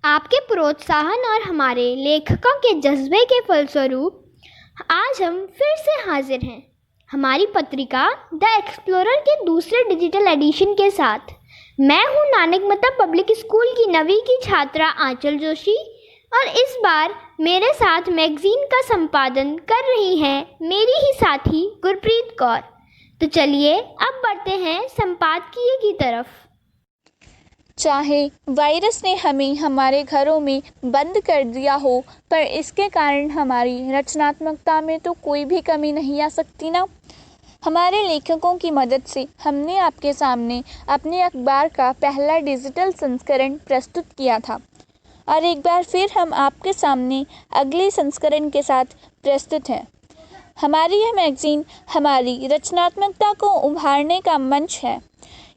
आपके प्रोत्साहन और हमारे लेखकों के जज्बे के फलस्वरूप आज हम फिर से हाजिर हैं हमारी पत्रिका द एक्सप्लोरर के दूसरे डिजिटल एडिशन के साथ। मैं हूं नानकमता पब्लिक स्कूल की 9वीं की छात्रा आंचल जोशी और इस बार मेरे साथ मैगजीन का संपादन कर रही हैं मेरी ही साथी गुरप्रीत कौर। तो चलिए अब बढ़ते हैं संपादकीय की तरफ। चाहे वायरस ने हमें हमारे घरों में बंद कर दिया हो, पर इसके कारण हमारी रचनात्मकता में तो कोई भी कमी नहीं आ सकती ना। हमारे लेखकों की मदद से हमने आपके सामने अपने अखबार का पहला डिजिटल संस्करण प्रस्तुत किया था और एक बार फिर हम आपके सामने अगले संस्करण के साथ प्रस्तुत हैं। हमारी यह मैगजीन हमारी रचनात्मकता को उभारने का मंच है।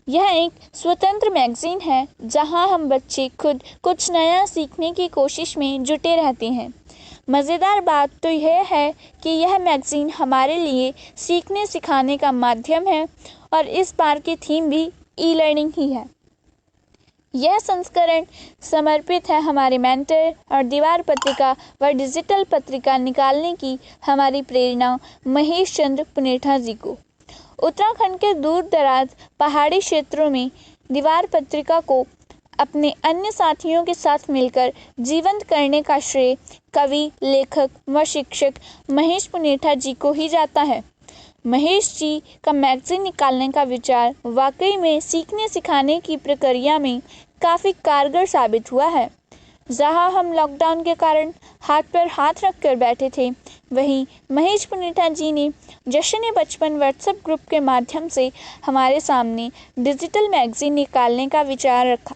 यह एक स्वतंत्र मैगजीन है जहां हम बच्चे खुद कुछ नया सीखने की कोशिश में जुटे रहते हैं। मज़ेदार बात तो यह है कि यह मैगजीन हमारे लिए सीखने सिखाने का माध्यम है और इस बार की थीम भी ई लर्निंग ही है। यह संस्करण समर्पित है हमारे मेंटर और दीवार पत्रिका व डिजिटल पत्रिका निकालने की हमारी प्रेरणा महेश चंद्र पुनेठा जी को। उत्तराखंड के दूर दराज पहाड़ी क्षेत्रों में दीवार पत्रिका को अपने अन्य साथियों के साथ मिलकर जीवंत करने का श्रेय कवि, लेखक व शिक्षक महेश पुनेठा जी को ही जाता है। महेश जी का मैगजीन निकालने का विचार वाकई में सीखने सिखाने की प्रक्रिया में काफ़ी कारगर साबित हुआ है। जहां हम लॉकडाउन के कारण हाथ पर हाथ रख कर बैठे थे, वहीं महेश पुनेठा जी ने जश्न बचपन व्हाट्सएप ग्रुप के माध्यम से हमारे सामने डिजिटल मैगजीन निकालने का विचार रखा।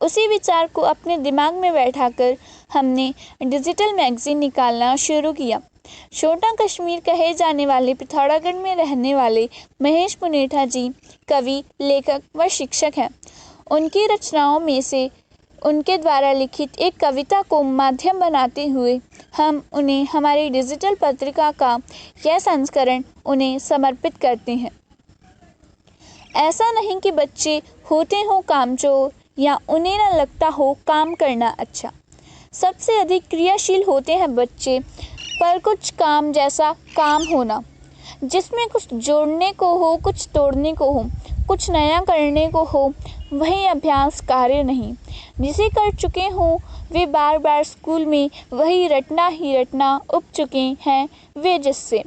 उसी विचार को अपने दिमाग में बैठाकर हमने डिजिटल मैगजीन निकालना शुरू किया। छोटा कश्मीर कहे जाने वाले पिथौरागढ़ में रहने वाले महेश पुनेठा जी कवि, लेखक व शिक्षक हैं। उनकी रचनाओं में से उनके द्वारा लिखित एक कविता को माध्यम बनाते हुए हम उन्हें हमारी डिजिटल पत्रिका का यह संस्करण उन्हें समर्पित करते हैं। ऐसा नहीं कि बच्चे होते हों कामचोर या उन्हें न लगता हो काम करना अच्छा। सबसे अधिक क्रियाशील होते हैं बच्चे, पर कुछ काम जैसा काम होना जिसमें कुछ जोड़ने को हो, कुछ तोड़ने को हो, कुछ नया करने को हो, वही अभ्यास कार्य नहीं। जिसे कर चुके हों वे बार बार स्कूल में वही रटना ही रटना उब चुके हैं वे जिससे।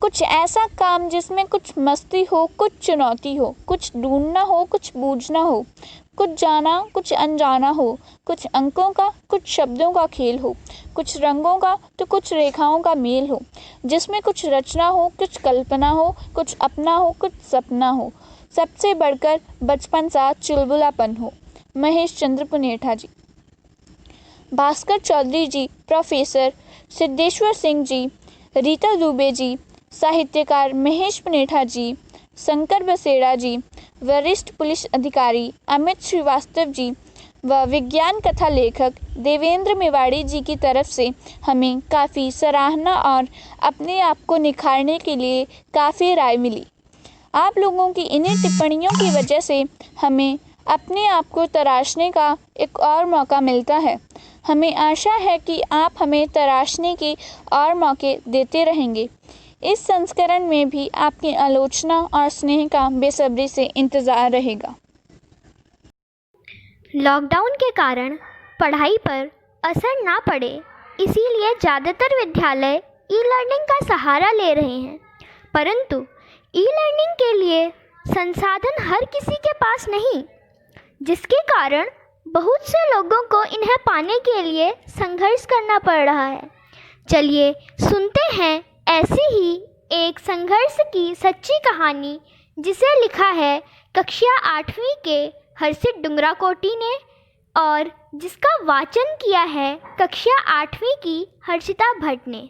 कुछ ऐसा काम जिसमें कुछ मस्ती हो, कुछ चुनौती हो, कुछ ढूंढना हो, कुछ बूझना हो, कुछ जाना कुछ अनजाना हो, कुछ अंकों का कुछ शब्दों का खेल हो, कुछ रंगों का तो कुछ रेखाओं का मेल हो, जिसमें कुछ रचना हो, कुछ कल्पना हो, कुछ अपना हो, कुछ सपना हो, सबसे बढ़कर बचपन सा चुलबुलापन हो। महेश चंद्र पुनेठा जी। भास्कर चौधरी जी, प्रोफेसर सिद्धेश्वर सिंह जी, रीता दुबे जी, साहित्यकार महेश पुनेठा जी, शंकर बसेड़ा जी, वरिष्ठ पुलिस अधिकारी अमित श्रीवास्तव जी व विज्ञान कथा लेखक देवेंद्र मेवाड़ी जी की तरफ से हमें काफ़ी सराहना और अपने आप को निखारने के लिए काफ़ी राय मिली। आप लोगों की इन्हीं टिप्पणियों की वजह से हमें अपने आप को तराशने का एक और मौका मिलता है। हमें आशा है कि आप हमें तराशने के और मौके देते रहेंगे। इस संस्करण में भी आपकी आलोचना और स्नेह का बेसब्री से इंतज़ार रहेगा। लॉकडाउन के कारण पढ़ाई पर असर ना पड़े, इसीलिए ज़्यादातर विद्यालय ई लर्निंग का सहारा ले रहे हैं। परंतु ई लर्निंग के लिए संसाधन हर किसी के पास नहीं, जिसके कारण बहुत से लोगों को इन्हें पाने के लिए संघर्ष करना पड़ रहा है। चलिए सुनते हैं ऐसी ही एक संघर्ष की सच्ची कहानी, जिसे लिखा है कक्षा 8वीं के हर्षित डुंगराकोटी ने और जिसका वाचन किया है कक्षा 8वीं की हर्षिता भट्ट ने।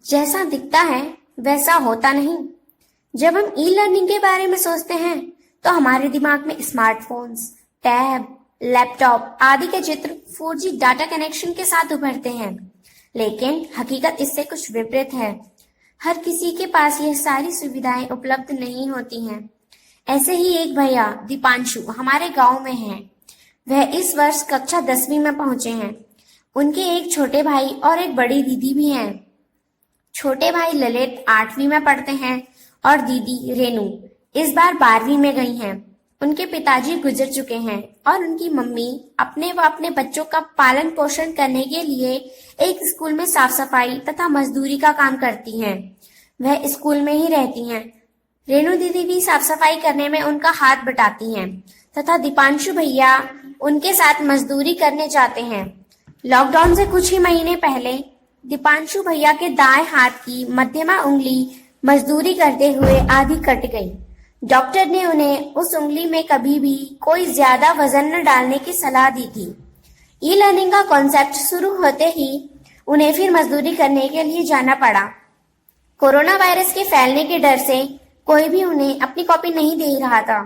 जैसा दिखता है वैसा होता नहीं। जब हम ई लर्निंग के बारे में सोचते हैं तो हमारे दिमाग में स्मार्टफोन्स, टैब, लैपटॉप आदि के चित्र 4G डाटा कनेक्शन के साथ उभरते हैं, लेकिन हकीकत इससे कुछ विपरीत है। हर किसी के पास यह सारी सुविधाएं उपलब्ध नहीं होती हैं। ऐसे ही एक भैया दीपांशु हमारे गांव में हैं। वह इस वर्ष कक्षा 10वीं में पहुंचे हैं। उनके एक छोटे भाई और एक बड़ी दीदी भी हैं। छोटे भाई ललित 8वीं में पढ़ते हैं और दीदी रेनू इस बार 12वीं में गई हैं। उनके पिताजी गुजर चुके हैं और उनकी मम्मी अपने व अपने बच्चों का पालन पोषण करने के लिए एक स्कूल में साफ सफाई तथा मजदूरी का काम करती हैं। वह स्कूल में ही रहती हैं। रेनू दीदी भी साफ सफाई करने में उनका हाथ बटाती हैं तथा दीपांशु भैया उनके साथ मजदूरी करने जाते हैं। लॉकडाउन से कुछ ही महीने पहले दीपांशु भैया के दाएं हाथ की मध्यमा उंगली मजदूरी करते हुए आधी कट गई। डॉक्टर ने उन्हें उस उंगली में कभी भी कोई ज्यादा वजन न डालने की सलाह दी थी। ई लर्निंग का कॉन्सेप्ट शुरू होते ही उन्हें फिर मजदूरी करने के लिए जाना पड़ा। कोरोना वायरस के फैलने के डर से कोई भी उन्हें अपनी कॉपी नहीं दे रहा था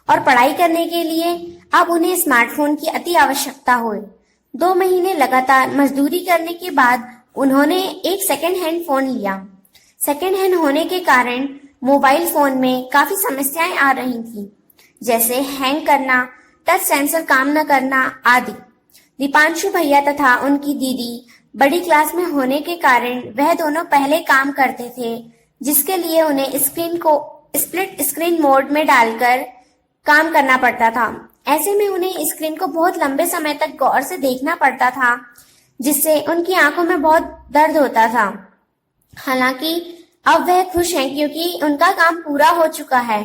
और पढ़ाई करने के लिए अब उन्हें स्मार्टफोन की अति आवश्यकता हुई। 2 महीने लगातार मजदूरी करने के बाद उन्होंने एक सेकेंड हैंड फोन लिया। सेकेंड हैंड होने के कारण मोबाइल फोन में काफी समस्याएं आ रही थी, जैसे हैंग करना, टच सेंसर काम न करना आदि। दीपांशु भैया तथा उनकी दीदी बड़ी क्लास में होने के कारण वह दोनों पहले काम करते थे, जिसके लिए उन्हें स्क्रीन को स्प्लिट स्क्रीन मोड में डालकर काम करना पड़ता था। ऐसे में उन्हें स्क्रीन को बहुत लंबे समय तक गौर से देखना पड़ता था, जिससे उनकी आंखों में बहुत दर्द होता था। हालांकि अब वह खुश हैं क्योंकि उनका काम पूरा हो चुका है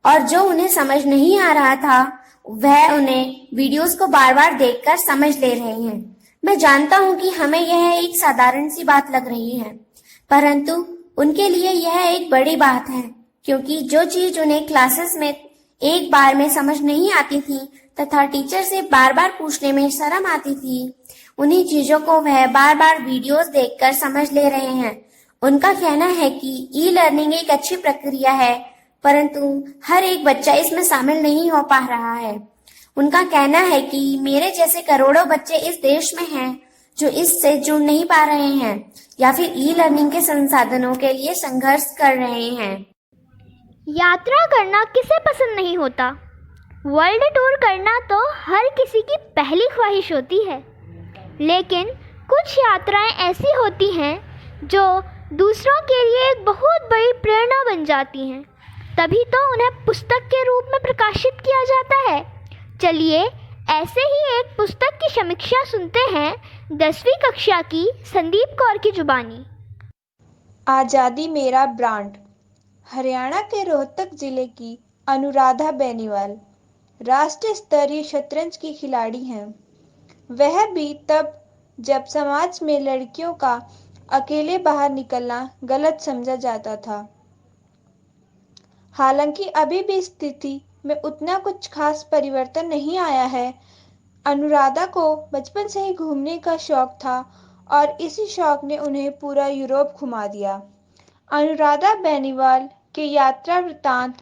और जो उन्हें समझ नहीं आ रहा था वह उन्हें वीडियोस को बार बार देखकर समझ ले रहे हैं। मैं जानता हूं कि हमें यह एक साधारण सी बात लग रही है, परंतु उनके लिए यह एक बड़ी बात है, क्योंकि जो चीज उन्हें क्लासेस में एक बार में समझ नहीं आती थी तथा टीचर से बार बार पूछने में शर्म आती थी, उन्हीं चीजों को वह बार बार वीडियोस देखकर समझ ले रहे हैं। उनका कहना है कि ई लर्निंग एक अच्छी प्रक्रिया है, परंतु हर एक बच्चा इसमें शामिल नहीं हो पा रहा है। उनका कहना है कि मेरे जैसे करोड़ों बच्चे इस देश में हैं जो इससे जुड़ नहीं पा रहे हैं या फिर ई लर्निंग के संसाधनों के लिए संघर्ष कर रहे हैं। यात्रा करना किसे पसंद नहीं होता। वर्ल्ड टूर करना तो हर किसी की पहली ख्वाहिश होती है, लेकिन कुछ यात्राएं ऐसी होती हैं जो दूसरों के लिए एक बहुत बड़ी प्रेरणा बन जाती हैं, तभी तो उन्हें पुस्तक के रूप में प्रकाशित किया जाता है। चलिए ऐसे ही एक पुस्तक की समीक्षा सुनते हैं 10वीं कक्षा की संदीप कौर की जुबानी। आज़ादी मेरा ब्रांड। हरियाणा के रोहतक जिले की अनुराधा बेनीवाल राष्ट्रीय स्तरीय शतरंज की खिलाड़ी हैं। वह भी तब जब समाज में लड़कियों का अकेले बाहर निकलना गलत समझा जाता था। हालांकि अभी भी स्थिति में उतना कुछ खास परिवर्तन नहीं आया है। अनुराधा को बचपन से ही घूमने का शौक था और इसी शौक ने उन्हें पूरा यूरोप घुमा दिया। अनुराधा बेनीवाल के यात्रा वृत्तांत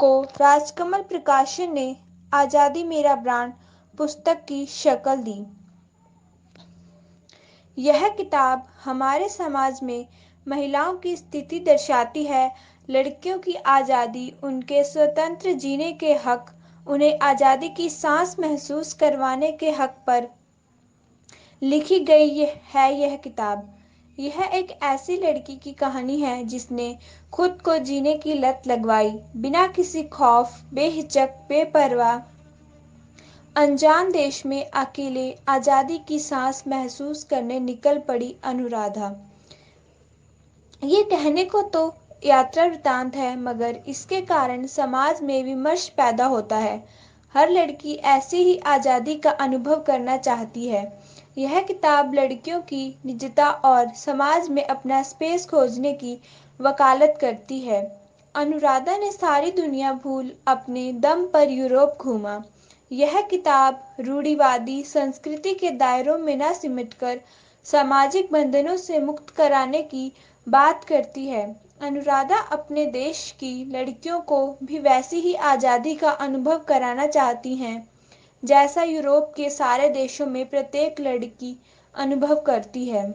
को राजकमल प्रकाशन ने आज़ादी मेरा ब्रांड पुस्तक की शक्ल दी। यह किताब हमारे समाज में महिलाओं की स्थिति दर्शाती है। लड़कियों की आज़ादी, उनके स्वतंत्र जीने के हक, उन्हें आज़ादी की सांस महसूस करवाने के हक पर लिखी गई है यह किताब। यह एक ऐसी लड़की की कहानी है जिसने खुद को जीने की लत लगवाई, बिना किसी खौफ, बेहिचक, बेपरवाह अनजान देश में अकेले आज़ादी की सांस महसूस करने निकल पड़ी अनुराधा। ये कहने को तो यात्रा वृत्तांत है, मगर इसके कारण समाज में विमर्श पैदा होता है। हर लड़की ऐसी ही आज़ादी का अनुभव करना चाहती है। यह किताब लड़कियों की निजता और समाज में अपना स्पेस खोजने की वकालत करती है। अनुराधा ने सारी दुनिया भूल अपने दम पर यूरोप घूमा। यह किताब रूढ़िवादी संस्कृति के दायरों में न सिमटकर सामाजिक बंधनों से मुक्त कराने की बात करती है। अनुराधा अपने देश की लड़कियों को भी वैसी ही आज़ादी का अनुभव कराना चाहती हैं, जैसा यूरोप के सारे देशों में प्रत्येक लड़की अनुभव करती है।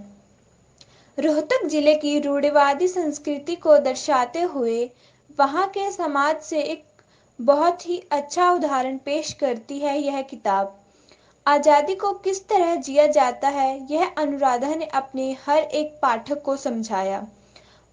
रोहतक जिले की रूढ़िवादी संस्कृति को दर्शाते हुए वहाँ के समाज से एक बहुत ही अच्छा उदाहरण पेश करती है यह किताब। आज़ादी को किस तरह जिया जाता है यह अनुराधा ने अपने हर एक पाठक को समझाया।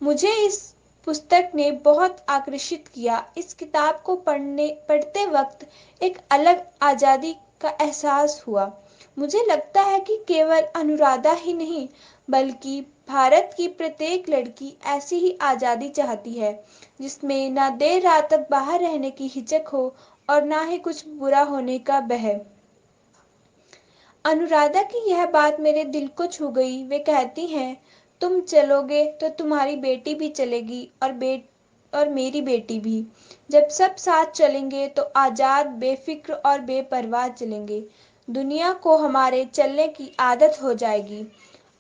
मुझे इस पुस्तक ने बहुत आकर्षित किया। इस किताब को पढ़ते वक्त एक अलग आज़ादी का एहसास हुआ। मुझे लगता है कि केवल अनुराधा ही नहीं बल्कि भारत की प्रत्येक लड़की ऐसी ही आज़ादी चाहती है जिसमें ना देर रात तक बाहर रहने की हिचक हो और ना ही कुछ बुरा होने का भय। अनुराधा की यह बात मेरे दिल को छू गई। वे कहती हैं, तुम चलोगे तो तुम्हारी बेटी भी चलेगी और मेरी बेटी भी। जब सब साथ चलेंगे तो आज़ाद, बेफिक्र और बेपरवाह चलेंगे। दुनिया को हमारे चलने की आदत हो जाएगी।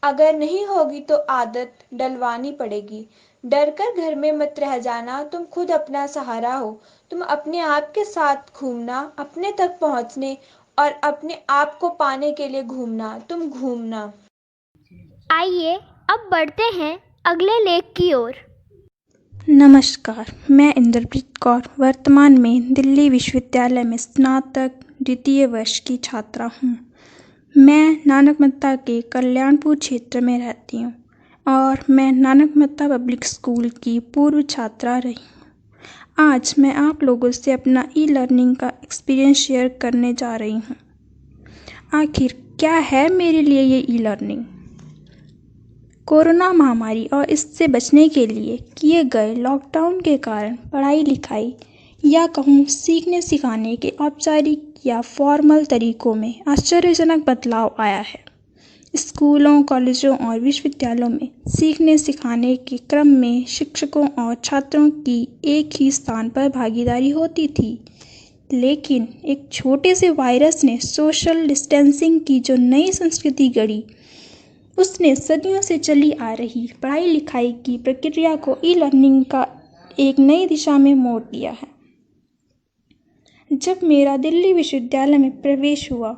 अगर नहीं होगी तो आदत डलवानी पड़ेगी। डरकर घर में मत रह जाना, तुम खुद अपना सहारा हो। तुम अपने आप के साथ घूमना, अपने तक पहुंचने और अपने आप को पाने के लिए घूमना, तुम घूमना। आइए अब बढ़ते हैं अगले लेख की ओर। नमस्कार, मैं इंद्रप्रीत कौर वर्तमान में दिल्ली विश्वविद्यालय में स्नातक द्वितीय वर्ष की छात्रा हूँ। मैं नानक मत्ता के कल्याणपुर क्षेत्र में रहती हूँ और मैं नानक मत्ता पब्लिक स्कूल की पूर्व छात्रा रही हूँ। आज मैं आप लोगों से अपना ई लर्निंग का एक्सपीरियंस शेयर करने जा रही हूँ। आखिर क्या है मेरे लिए ये ई लर्निंग? कोरोना महामारी और इससे बचने के लिए किए गए लॉकडाउन के कारण पढ़ाई लिखाई या कहूँ सीखने सिखाने के औपचारिक या फॉर्मल तरीकों में आश्चर्यजनक बदलाव आया है। स्कूलों, कॉलेजों और विश्वविद्यालयों में सीखने सिखाने के क्रम में शिक्षकों और छात्रों की एक ही स्थान पर भागीदारी होती थी, लेकिन एक छोटे से वायरस ने सोशल डिस्टेंसिंग की जो नई संस्कृति गढ़ी, उसने सदियों से चली आ रही पढ़ाई लिखाई की प्रक्रिया को ई लर्निंग का एक नई दिशा में मोड़ दिया है। जब मेरा दिल्ली विश्वविद्यालय में प्रवेश हुआ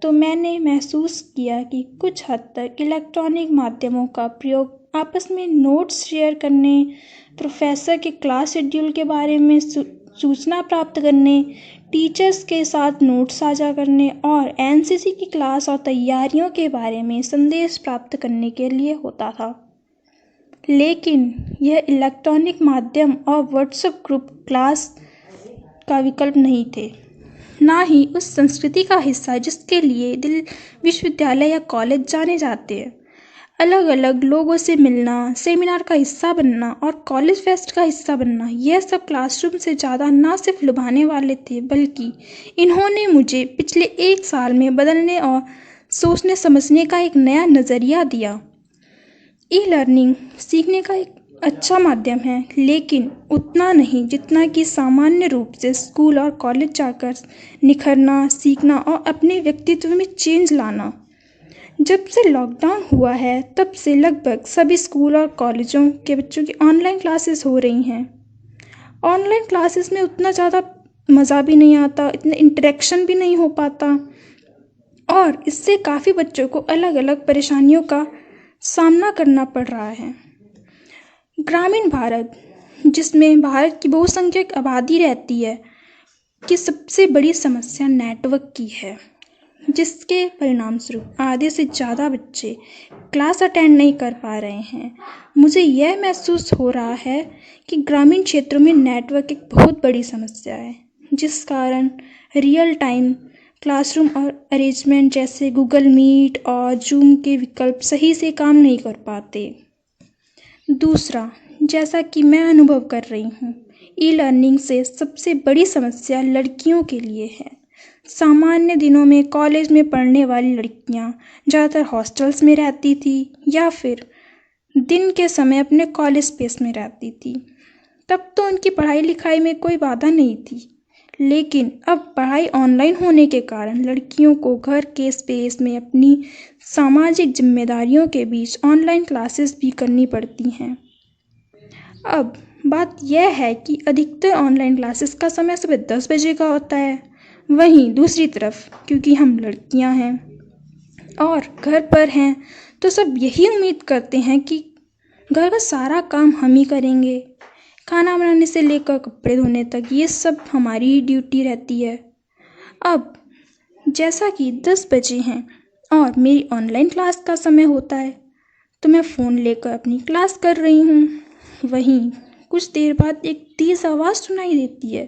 तो मैंने महसूस किया कि कुछ हद तक इलेक्ट्रॉनिक माध्यमों का प्रयोग आपस में नोट्स शेयर करने, प्रोफेसर के क्लास शेड्यूल के बारे में सूचना प्राप्त करने, टीचर्स के साथ नोट्स साझा करने और एनसीसी की क्लास और तैयारियों के बारे में संदेश प्राप्त करने के लिए होता था। लेकिन यह इलेक्ट्रॉनिक माध्यम और व्हाट्सएप ग्रुप क्लास का विकल्प नहीं थे, ना ही उस संस्कृति का हिस्सा जिसके लिए दिल्ली विश्वविद्यालय या कॉलेज जाने जाते हैं। अलग अलग लोगों से मिलना, सेमिनार का हिस्सा बनना और कॉलेज फेस्ट का हिस्सा बनना, यह सब क्लासरूम से ज़्यादा ना सिर्फ लुभाने वाले थे बल्कि इन्होंने मुझे पिछले 1 साल में बदलने और सोचने समझने का एक नया नज़रिया दिया। ई लर्निंग सीखने का एक अच्छा माध्यम है, लेकिन उतना नहीं जितना कि सामान्य रूप से स्कूल और कॉलेज जाकर निखरना, सीखना और अपने व्यक्तित्व में चेंज लाना। जब से लॉकडाउन हुआ है तब से लगभग सभी स्कूल और कॉलेजों के बच्चों की ऑनलाइन क्लासेस हो रही हैं। ऑनलाइन क्लासेस में उतना ज़्यादा मज़ा भी नहीं आता, इतना इंटरेक्शन भी नहीं हो पाता और इससे काफ़ी बच्चों को अलग अलग परेशानियों का सामना करना पड़ रहा है। ग्रामीण भारत, जिसमें भारत की बहुसंख्यक आबादी रहती है, की सबसे बड़ी समस्या नेटवर्क की है, जिसके परिणामस्वरूप आधे से ज़्यादा बच्चे क्लास अटेंड नहीं कर पा रहे हैं। मुझे यह महसूस हो रहा है कि ग्रामीण क्षेत्रों में नेटवर्क एक बहुत बड़ी समस्या है, जिस कारण रियल टाइम क्लासरूम और अरेंजमेंट जैसे गूगल मीट और जूम के विकल्प सही से काम नहीं कर पाते। दूसरा, जैसा कि मैं अनुभव कर रही हूँ, ई लर्निंग से सबसे बड़ी समस्या लड़कियों के लिए है। सामान्य दिनों में कॉलेज में पढ़ने वाली लड़कियाँ ज़्यादातर हॉस्टल्स में रहती थी या फिर दिन के समय अपने कॉलेज स्पेस में रहती थी। तब तो उनकी पढ़ाई लिखाई में कोई बाधा नहीं थी, लेकिन अब पढ़ाई ऑनलाइन होने के कारण लड़कियों को घर के स्पेस में अपनी सामाजिक जिम्मेदारियों के बीच ऑनलाइन क्लासेस भी करनी पड़ती हैं। अब बात यह है कि अधिकतर ऑनलाइन क्लासेस का समय सुबह 10 बजे का होता है। वहीं दूसरी तरफ क्योंकि हम लड़कियां हैं और घर पर हैं तो सब यही उम्मीद करते हैं कि घर का सारा काम हम ही करेंगे। खाना बनाने से लेकर कपड़े धोने तक ये सब हमारी ही ड्यूटी रहती है। अब जैसा कि 10 बजे हैं और मेरी ऑनलाइन क्लास का समय होता है, तो मैं फ़ोन लेकर अपनी क्लास कर रही हूँ। वहीं कुछ देर बाद एक तेज़ आवाज़ सुनाई देती है,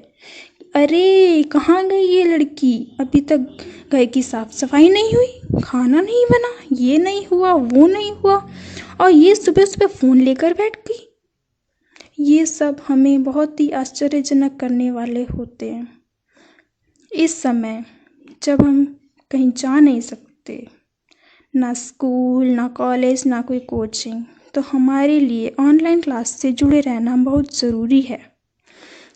अरे कहाँ गई ये लड़की, अभी तक घर की साफ सफाई नहीं हुई, खाना नहीं बना, ये नहीं हुआ, वो नहीं हुआ, और ये सुबह सुबह फ़ोन लेकर बैठ गई। ये सब हमें बहुत ही आश्चर्यजनक करने वाले होते हैं। इस समय जब हम कहीं जा नहीं सकते, ना स्कूल, ना कॉलेज, ना कोई कोचिंग, तो हमारे लिए ऑनलाइन क्लास से जुड़े रहना बहुत ज़रूरी है।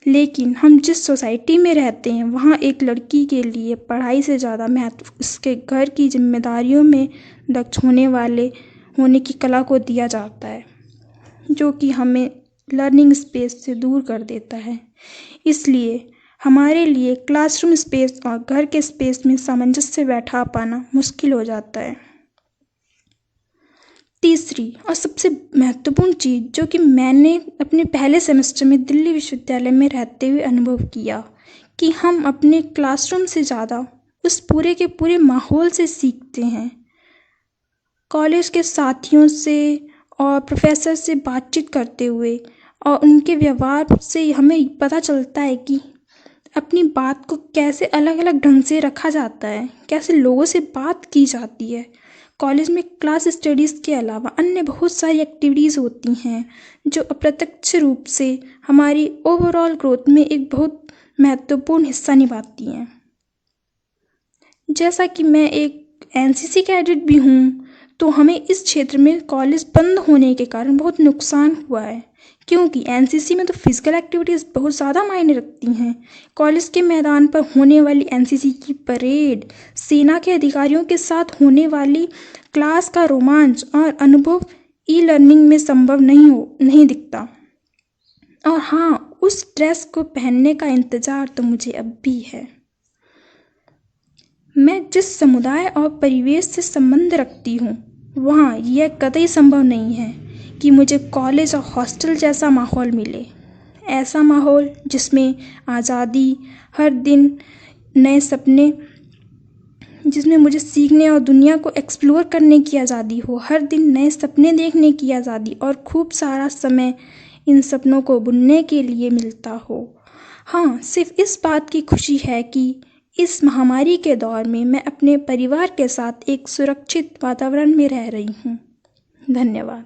लेकिन हम जिस सोसाइटी में रहते हैं वहाँ एक लड़की के लिए पढ़ाई से ज़्यादा महत्व उसके घर की जिम्मेदारियों में दक्ष होने की कला को दिया जाता है, जो कि हमें लर्निंग स्पेस से दूर कर देता है। इसलिए हमारे लिए क्लासरूम स्पेस और घर के स्पेस में सामंजस्य बैठा पाना मुश्किल हो जाता है। तीसरी और सबसे महत्वपूर्ण चीज़ जो कि मैंने अपने पहले सेमेस्टर में दिल्ली विश्वविद्यालय में रहते हुए अनुभव किया, कि हम अपने क्लासरूम से ज़्यादा उस पूरे के पूरे माहौल से सीखते हैं। कॉलेज के साथियों से और प्रोफेसर से बातचीत करते हुए और उनके व्यवहार से हमें पता चलता है कि अपनी बात को कैसे अलग अलग ढंग से रखा जाता है, कैसे लोगों से बात की जाती है। कॉलेज में क्लास स्टडीज़ के अलावा अन्य बहुत सारी एक्टिविटीज़ होती हैं जो अप्रत्यक्ष रूप से हमारी ओवरऑल ग्रोथ में एक बहुत महत्वपूर्ण हिस्सा निभाती हैं। जैसा कि मैं एक एनसीसी कैडेट भी हूँ, तो हमें इस क्षेत्र में कॉलेज बंद होने के कारण बहुत नुकसान हुआ है, क्योंकि एनसीसी में तो फिजिकल एक्टिविटीज़ बहुत ज़्यादा मायने रखती हैं। कॉलेज के मैदान पर होने वाली एनसीसी की परेड, सेना के अधिकारियों के साथ होने वाली क्लास का रोमांच और अनुभव ई लर्निंग में संभव नहीं दिखता। और हाँ, उस ड्रेस को पहनने का इंतज़ार तो मुझे अब भी है। मैं जिस समुदाय और परिवेश से संबंध रखती हूँ, वहाँ यह कतई संभव नहीं है कि मुझे कॉलेज और हॉस्टल जैसा माहौल मिले। ऐसा माहौल जिसमें आज़ादी, हर दिन नए सपने, जिसमें मुझे सीखने और दुनिया को एक्सप्लोर करने की आज़ादी हो, हर दिन नए सपने देखने की आज़ादी और खूब सारा समय इन सपनों को बुनने के लिए मिलता हो। हाँ, सिर्फ इस बात की खुशी है कि इस महामारी के दौर में मैं अपने परिवार के साथ एक सुरक्षित वातावरण में रह रही हूँ। धन्यवाद।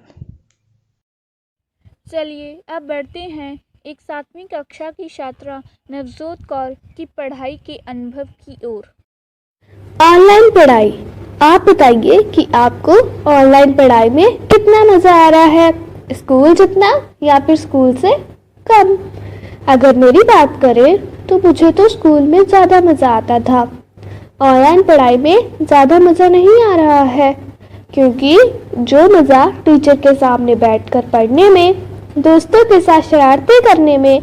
चलिए अब बढ़ते हैं एक 7वीं कक्षा की छात्रा नवजोत कौर की पढ़ाई के अनुभव की ओर। ऑनलाइन पढ़ाई, आप बताइए कि आपको ऑनलाइन पढ़ाई में कितना मज़ा आ रहा है, स्कूल जितना या फिर स्कूल से कम। अगर मेरी बात करें तो मुझे तो स्कूल में ज़्यादा मज़ा आता था। ऑनलाइन पढ़ाई में ज़्यादा मज़ा नहीं आ रहा है, क्योंकि जो मज़ा टीचर के सामने बैठकर पढ़ने में, दोस्तों के साथ शरारतें करने में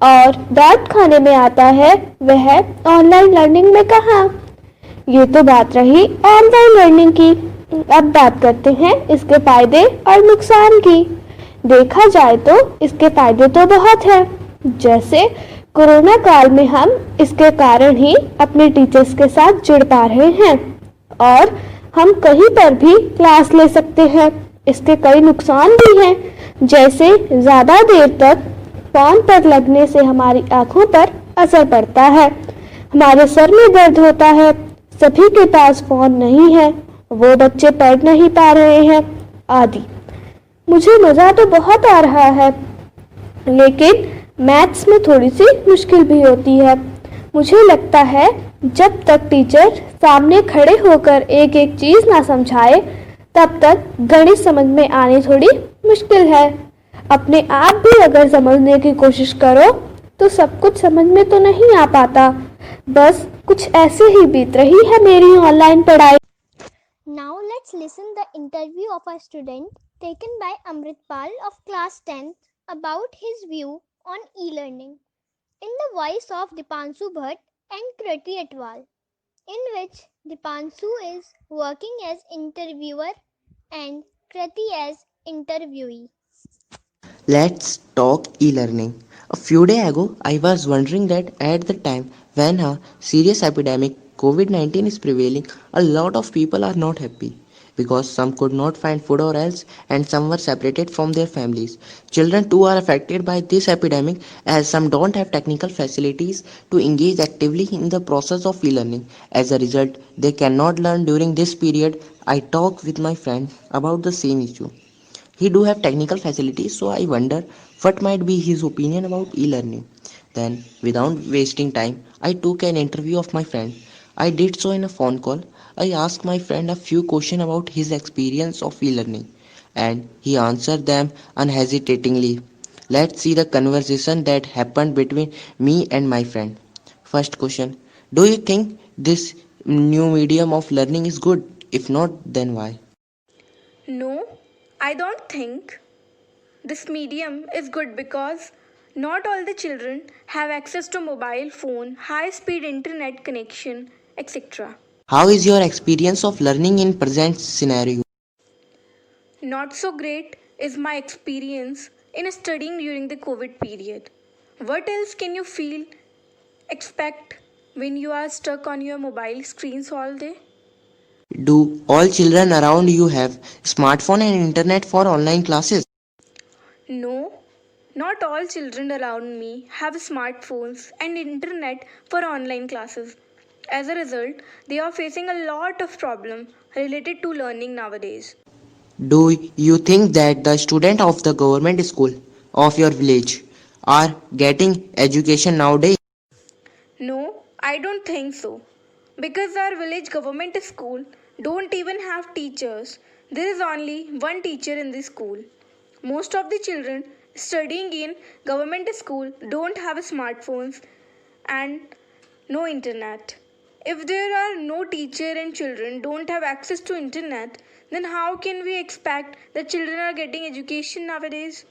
और डांट खाने में आता है, वह ऑनलाइन लर्निंग में कहाँ। ये तो बात रही ऑनलाइन लर्निंग की। अब बात करते हैं इसके फायदे और नुकसान की। देखा जाए तो इसके फायदे तो बहुत हैं। जैसे कोरोना काल में हम इसके कारण ही अपने टीचर्स के साथ जुड़ पा रहे हैं और हम कहीं पर भी क्लास ले सकते हैं। इसके कई नुकसान भी हैं, जैसे ज़्यादा देर तक फ़ोन पर लगने से हमारी आँखों पर असर पड़ता है, हमारे सर में दर्द होता है, सभी के पास फ़ोन नहीं है, वो बच्चे पढ़ नहीं पा रहे हैं आदि। मुझे मज़ा तो बहुत आ रहा है, लेकिन मैथ्स में थोड़ी सी मुश्किल भी होती है। मुझे लगता है जब तक टीचर सामने खड़े होकर एक एक चीज़ ना समझाए, तब तक गणित समझ में आनी थोड़ी मुश्किल है। अपने आप भी अगर समझने की कोशिश करो तो सब कुछ समझ में तो नहीं आ पाता। बस कुछ ऐसे ही बीत रही है मेरी ऑनलाइन पढ़ाई। Now let's listen the interview of a student taken by Amritpal of class 10th about his view on e-learning in the voice of Dipanshu Bhatt and Kriti Atwal, in which Dipanshu is working as interviewer and Kriti as interviewee. Let's talk e-learning. A few days ago, I was wondering that at the time when a serious epidemic COVID-19 is prevailing, a lot of people are not happy because some could not find food or else and some were separated from their families. Children too are affected by this epidemic as some don't have technical facilities to engage actively in the process of e-learning. As a result, they cannot learn during this period. I talked with my friend about the same issue. He do have technical facilities, so I wonder what might be his opinion about e-learning. Then, without wasting time, I took an interview of my friend. I did so in a phone call. I asked my friend a few questions about his experience of e-learning, and he answered them unhesitatingly. Let's see the conversation that happened between me and my friend. First question: do you think this new medium of learning is good? If not, then why? No, I don't think this medium is good because not all the children have access to mobile phone, high speed internet connection, etc. How is your experience of learning in present scenario? Not so great is my experience in studying during the COVID period. What else can you expect when you are stuck on your mobile screens all day? Do all children around you have smartphone and internet for online classes? No, not all children around me have smartphones and internet for online classes. As a result, they are facing a lot of problems related to learning nowadays. Do you think that the student of the government school of your village are getting education nowadays? No, I don't think so. Because our village government school don't even have teachers. There is only one teacher in the school. Most of the children studying in government school don't have smartphones and no internet. If there are no teacher and children don't have access to internet, then how can we expect that children are getting education nowadays?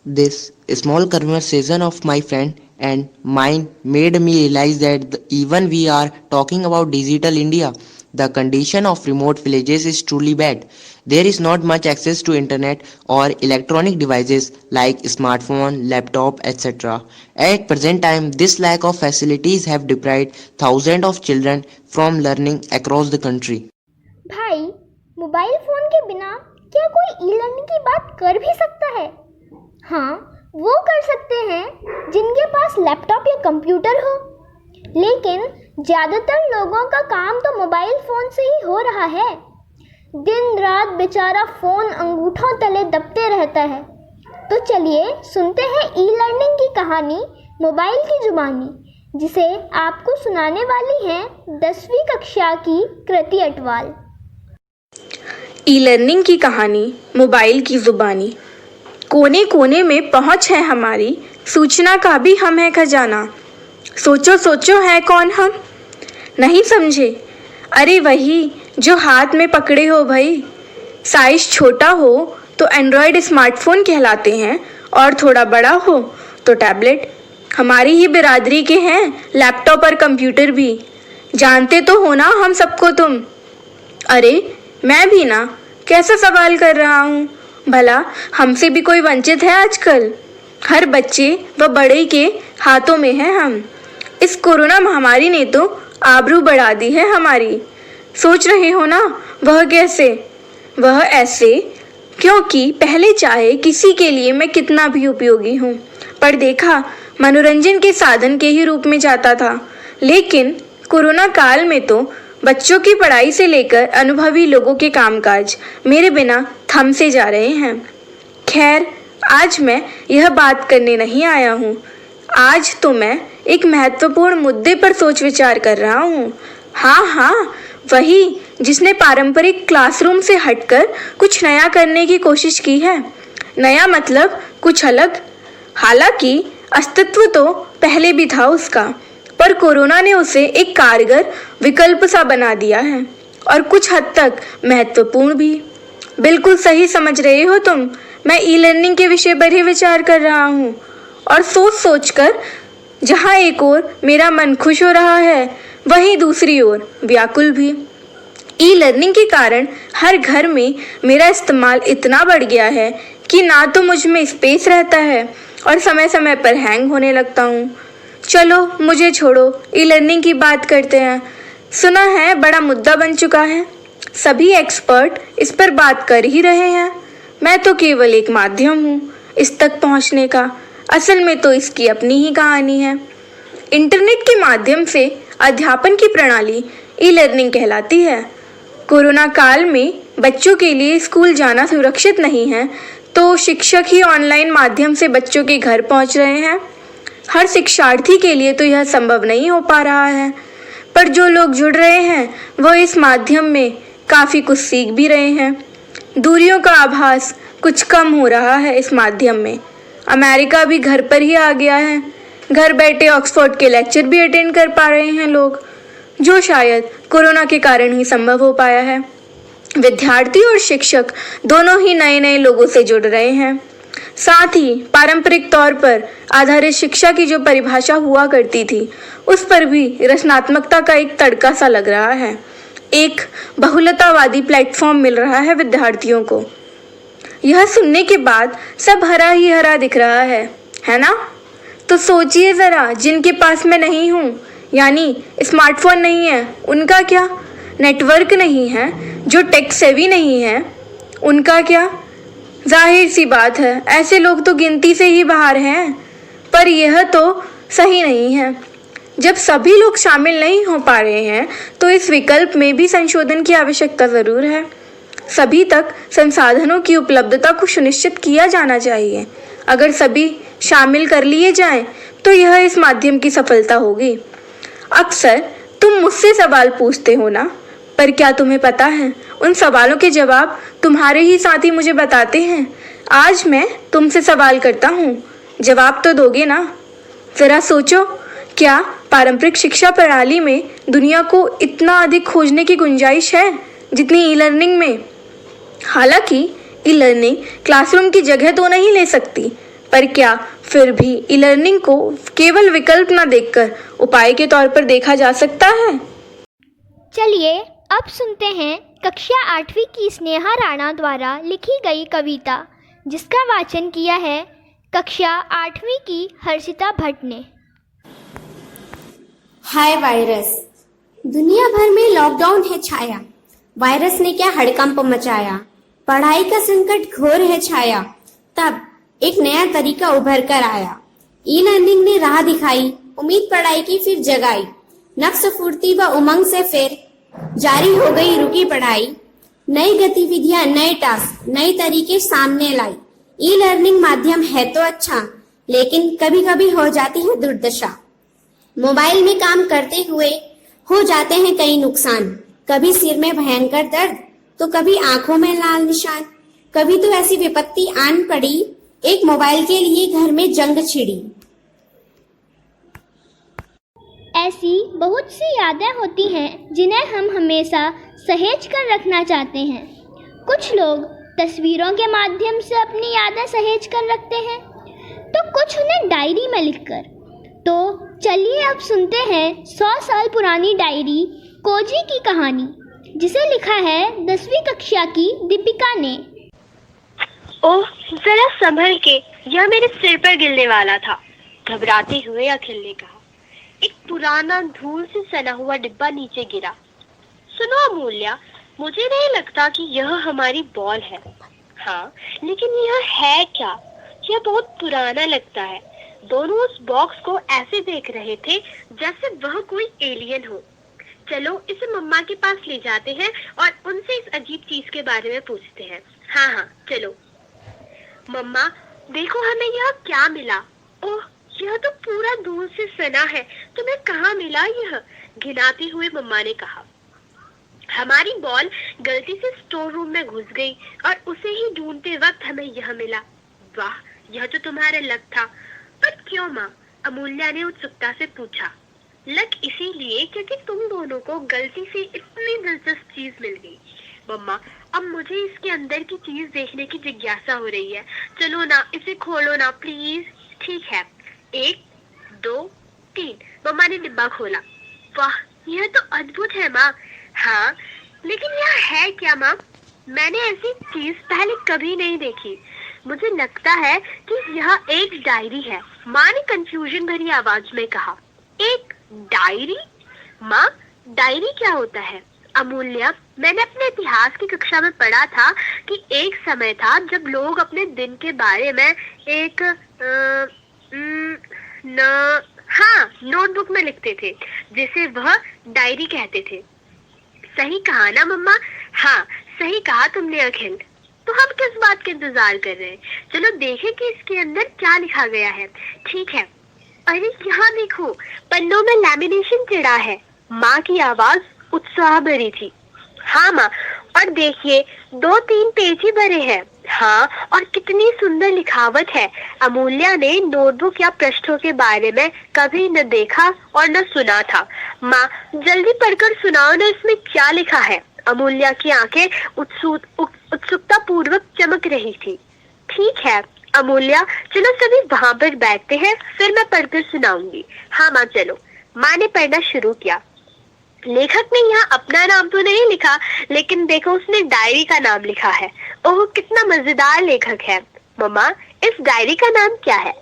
This small conversation of my friend and mine made me realize that even we are talking about digital India, the condition of remote villages is truly bad. There is not much access to internet or electronic devices like smartphone, laptop, etc. At present time, this lack of facilities have deprived thousands of children from learning across the country. भाई, mobile phone के बिना क्या कोई e learning की बात कर भी सकता है? हाँ, वो कर सकते हैं जिनके पास लैपटॉप या कंप्यूटर हो। लेकिन ज़्यादातर लोगों का काम तो मोबाइल फ़ोन से ही हो रहा है। दिन रात बेचारा फ़ोन अंगूठों तले दबते रहता है। तो चलिए सुनते हैं ई लर्निंग की कहानी मोबाइल की जुबानी, जिसे आपको सुनाने वाली हैं 10वीं कक्षा की कृति अटवाल। ई लर्निंग की कहानी मोबाइल की जुबानी। कोने कोने में पहुंच है हमारी, सूचना का भी हम है खजाना। सोचो सोचो है कौन हम, नहीं समझे? अरे वही जो हाथ में पकड़े हो भाई। साइज छोटा हो तो एंड्रॉयड स्मार्टफोन कहलाते हैं और थोड़ा बड़ा हो तो टैबलेट। हमारी ही बिरादरी के हैं लैपटॉप और कंप्यूटर भी। जानते तो हो ना हम सबको तुम। अरे मैं भी ना, कैसा सवाल कर रहा हूँ? भला हमसे भी कोई वंचित है आजकल? हर बच्चे व बड़े के हाथों में है हम। इस कोरोना महामारी ने तो आबरू बढ़ा दी है हमारी। सोच रहे हो ना वह कैसे? वह ऐसे क्योंकि पहले चाहे किसी के लिए मैं कितना भी उपयोगी हूँ, पर देखा मनोरंजन के साधन के ही रूप में जाता था। लेकिन कोरोना काल में तो बच्चों की पढ़ाई से लेकर अनुभवी लोगों के कामकाज मेरे बिना थम से जा रहे हैं। खैर, आज मैं यह बात करने नहीं आया हूँ। आज तो मैं एक महत्वपूर्ण मुद्दे पर सोच विचार कर रहा हूँ। हाँ, वही जिसने पारंपरिक क्लासरूम से हटकर कुछ नया करने की कोशिश की है। नया मतलब कुछ अलग। हालांकि अस्तित्व तो पहले भी था उसका, पर कोरोना ने उसे एक कारगर विकल्प सा बना दिया है और कुछ हद तक महत्वपूर्ण भी। बिल्कुल सही समझ रहे हो तुम। मैं ई लर्निंग के विषय पर ही विचार कर रहा हूँ और सोच कर जहाँ एक ओर मेरा मन खुश हो रहा है, वहीं दूसरी ओर व्याकुल भी। ई लर्निंग के कारण हर घर में मेरा इस्तेमाल इतना बढ़ गया है कि ना तो मुझ में स्पेस रहता है और समय समय पर हैंग होने लगता हूँ। चलो मुझे छोड़ो, ई लर्निंग की बात करते हैं। सुना है बड़ा मुद्दा बन चुका है, सभी एक्सपर्ट इस पर बात कर ही रहे हैं। मैं तो केवल एक माध्यम हूँ इस तक पहुँचने का। असल में तो इसकी अपनी ही कहानी है। इंटरनेट के माध्यम से अध्यापन की प्रणाली ई लर्निंग कहलाती है। कोरोना काल में बच्चों के लिए स्कूल जाना सुरक्षित नहीं है, तो शिक्षक ही ऑनलाइन माध्यम से बच्चों के घर पहुंच रहे हैं। हर शिक्षार्थी के लिए तो यह संभव नहीं हो पा रहा है, पर जो लोग जुड़ रहे हैं वह इस माध्यम में काफ़ी कुछ सीख भी रहे हैं। दूरियों का आभास कुछ कम हो रहा है इस माध्यम में। अमेरिका भी घर पर ही आ गया है। घर बैठे ऑक्सफोर्ड के लेक्चर भी अटेंड कर पा रहे हैं लोग, जो शायद कोरोना के कारण ही संभव हो पाया है। विद्यार्थी और शिक्षक दोनों ही नए नए लोगों से जुड़ रहे हैं। साथ ही पारंपरिक तौर पर आधारित शिक्षा की जो परिभाषा हुआ करती थी, उस पर भी रचनात्मकता का एक तड़का सा लग रहा है। एक बहुलतावादी प्लेटफॉर्म मिल रहा है विद्यार्थियों को। यह सुनने के बाद सब हरा ही हरा दिख रहा है ना? तो सोचिए ज़रा, जिनके पास मैं नहीं हूँ, यानी स्मार्टफोन नहीं है, उनका क्या? नेटवर्क नहीं है, जो टेक सेवी नहीं है, उनका क्या? जाहिर सी बात है, ऐसे लोग तो गिनती से ही बाहर हैं। पर यह तो सही नहीं है। जब सभी लोग शामिल नहीं हो पा रहे हैं, तो इस विकल्प में भी संशोधन की आवश्यकता ज़रूर है। सभी तक संसाधनों की उपलब्धता को सुनिश्चित किया जाना चाहिए। अगर सभी शामिल कर लिए जाएं, तो यह इस माध्यम की सफलता होगी। अक्सर तुम मुझसे सवाल पूछते हो ना, पर क्या तुम्हें पता है उन सवालों के जवाब तुम्हारे ही साथी मुझे बताते हैं। आज मैं तुमसे सवाल करता हूँ, जवाब तो दोगे ना? ज़रा सोचो, क्या पारंपरिक शिक्षा प्रणाली में दुनिया को इतना अधिक खोजने की गुंजाइश है जितनी ई लर्निंग में? हालांकि ई लर्निंग क्लासरूम की जगह तो नहीं ले सकती, पर क्या फिर भी ई लर्निंग को केवल विकल्प न देखकर उपाय के तौर पर देखा जा सकता है? चलिए अब सुनते हैं कक्षा 8वीं की स्नेहा राणा द्वारा लिखी गई कविता, जिसका वाचन किया है कक्षा 8वीं की हर्षिता भट्ट ने। हाय वायरस, दुनिया भर में लॉकडाउन है छाया। वायरस ने क्या हड़कंप मचाया, पढ़ाई का संकट घोर है छाया। तब एक नया तरीका उभर कर आया, ई लर्निंग ने राह दिखाई, उम्मीद पढ़ाई की फिर जगाई। नक्श फुर्ती व उमंग से फिर जारी हो गई रुकी पढ़ाई। नई गतिविधियां, नए टास्क, नए तरीके सामने लाई। ई लर्निंग माध्यम है तो अच्छा, लेकिन कभी कभी हो जाती है दुर्दशा। मोबाइल में काम करते हुए हो जाते हैं कई नुकसान। कभी सिर में भयंकर दर्द, तो कभी आंखों में लाल निशान। कभी तो ऐसी विपत्ति आन पड़ी, एक मोबाइल के लिए घर में जंग छिड़ी। ऐसी बहुत सी यादें होती हैं जिन्हें हम हमेशा सहेज कर रखना चाहते हैं। कुछ लोग तस्वीरों के माध्यम से अपनी यादें सहेज कर रखते हैं, तो कुछ उन्हें डायरी में लिखकर। तो चलिए अब सुनते हैं 100 साल पुरानी डायरी कोजी की कहानी, जिसे लिखा है 10वीं कक्षा की दीपिका ने। ओह, जरा संभल के, यह मेरे सिर पर गिरने वाला था। घबराते हुए अखिल ने कहा। एक पुराना धूल से सना हुआ डिब्बा नीचे गिरा। सुनो अमूल्या, मुझे नहीं लगता कि यह हमारी बॉल है। हाँ, लेकिन यह है क्या? यह बहुत पुराना लगता है। दोनों उस बॉक्स को ऐसे देख रहे थे जैसे वह कोई एलियन हो। चलो इसे मम्मा के पास ले जाते हैं और उनसे इस अजीब चीज के बारे में पूछते हैं। हाँ, चलो। मम्मा, देखो हमें यह क्या मिला। ओह, यह तो पूरा धूल से सना है। तुम्हें कहाँ मिला यह? घिनाते हुए मम्मा ने कहा। हमारी बॉल गलती से स्टोर रूम में घुस गई और उसे ही ढूंढते वक्त हमें यह मिला। वाह, यह तो तुम्हारा लक था। पर क्यों माँ? अमूल्या ने उत्सुकता से पूछा। लक इसीलिए क्योंकि तुम दोनों को गलती से इतनी दिलचस्प चीज मिल गई। मम्मा, अब मुझे इसके अंदर की चीज देखने की जिज्ञासा हो रही है। चलो ना, इसे खोलो ना प्लीज। ठीक है, 1 2 3। मम्मा ने डिब्बा खोला। वाह, यह तो अद्भुत है माँ। हाँ, लेकिन यह है क्या माँ? मैंने ऐसी चीज पहले कभी नहीं देखी। मुझे लगता है कि यह एक डायरी है। माँ ने कंफ्यूजन भरी आवाज में कहा। एक डायरी? माँ, डायरी क्या होता है? अमूल्य, मैंने अपने इतिहास की कक्षा में पढ़ा था कि एक समय था जब लोग अपने दिन के बारे में एक न हाँ, नोटबुक में लिखते थे, जिसे वह डायरी कहते थे। सही कहा ना मम्मा? हाँ, सही कहा तुमने अखिल। तो हम किस बात का इंतजार कर रहे हैं? चलो देखें कि इसके अंदर क्या लिखा गया है। ठीक है। अरे यहाँ देखो, पन्नों में लैमिनेशन चिढ़ा है। माँ की आवाज उत्साह भरी थी। हाँ माँ, और देखिए 2-3 पेज ही भरे हैं। हाँ, और कितनी सुंदर लिखावट है। अमूल्या ने नोटबुक या पृष्ठों के बारे में कभी न देखा और न सुना था। माँ, जल्दी पढ़कर सुनाओ ना, इसमें क्या लिखा है? अमूल्या की आंखें उत्सुकता पूर्वक चमक रही थी। ठीक है अमूल्या, चलो सभी वहां पर बैठते हैं, फिर मैं पढ़कर सुनाऊंगी। हाँ माँ चलो। माँ ने पढ़ना शुरू किया। लेखक ने यहाँ अपना नाम तो नहीं लिखा, लेकिन देखो उसने डायरी का नाम लिखा है। ओह कितना मजेदार लेखक है। मम्मा, इस डायरी का नाम क्या है?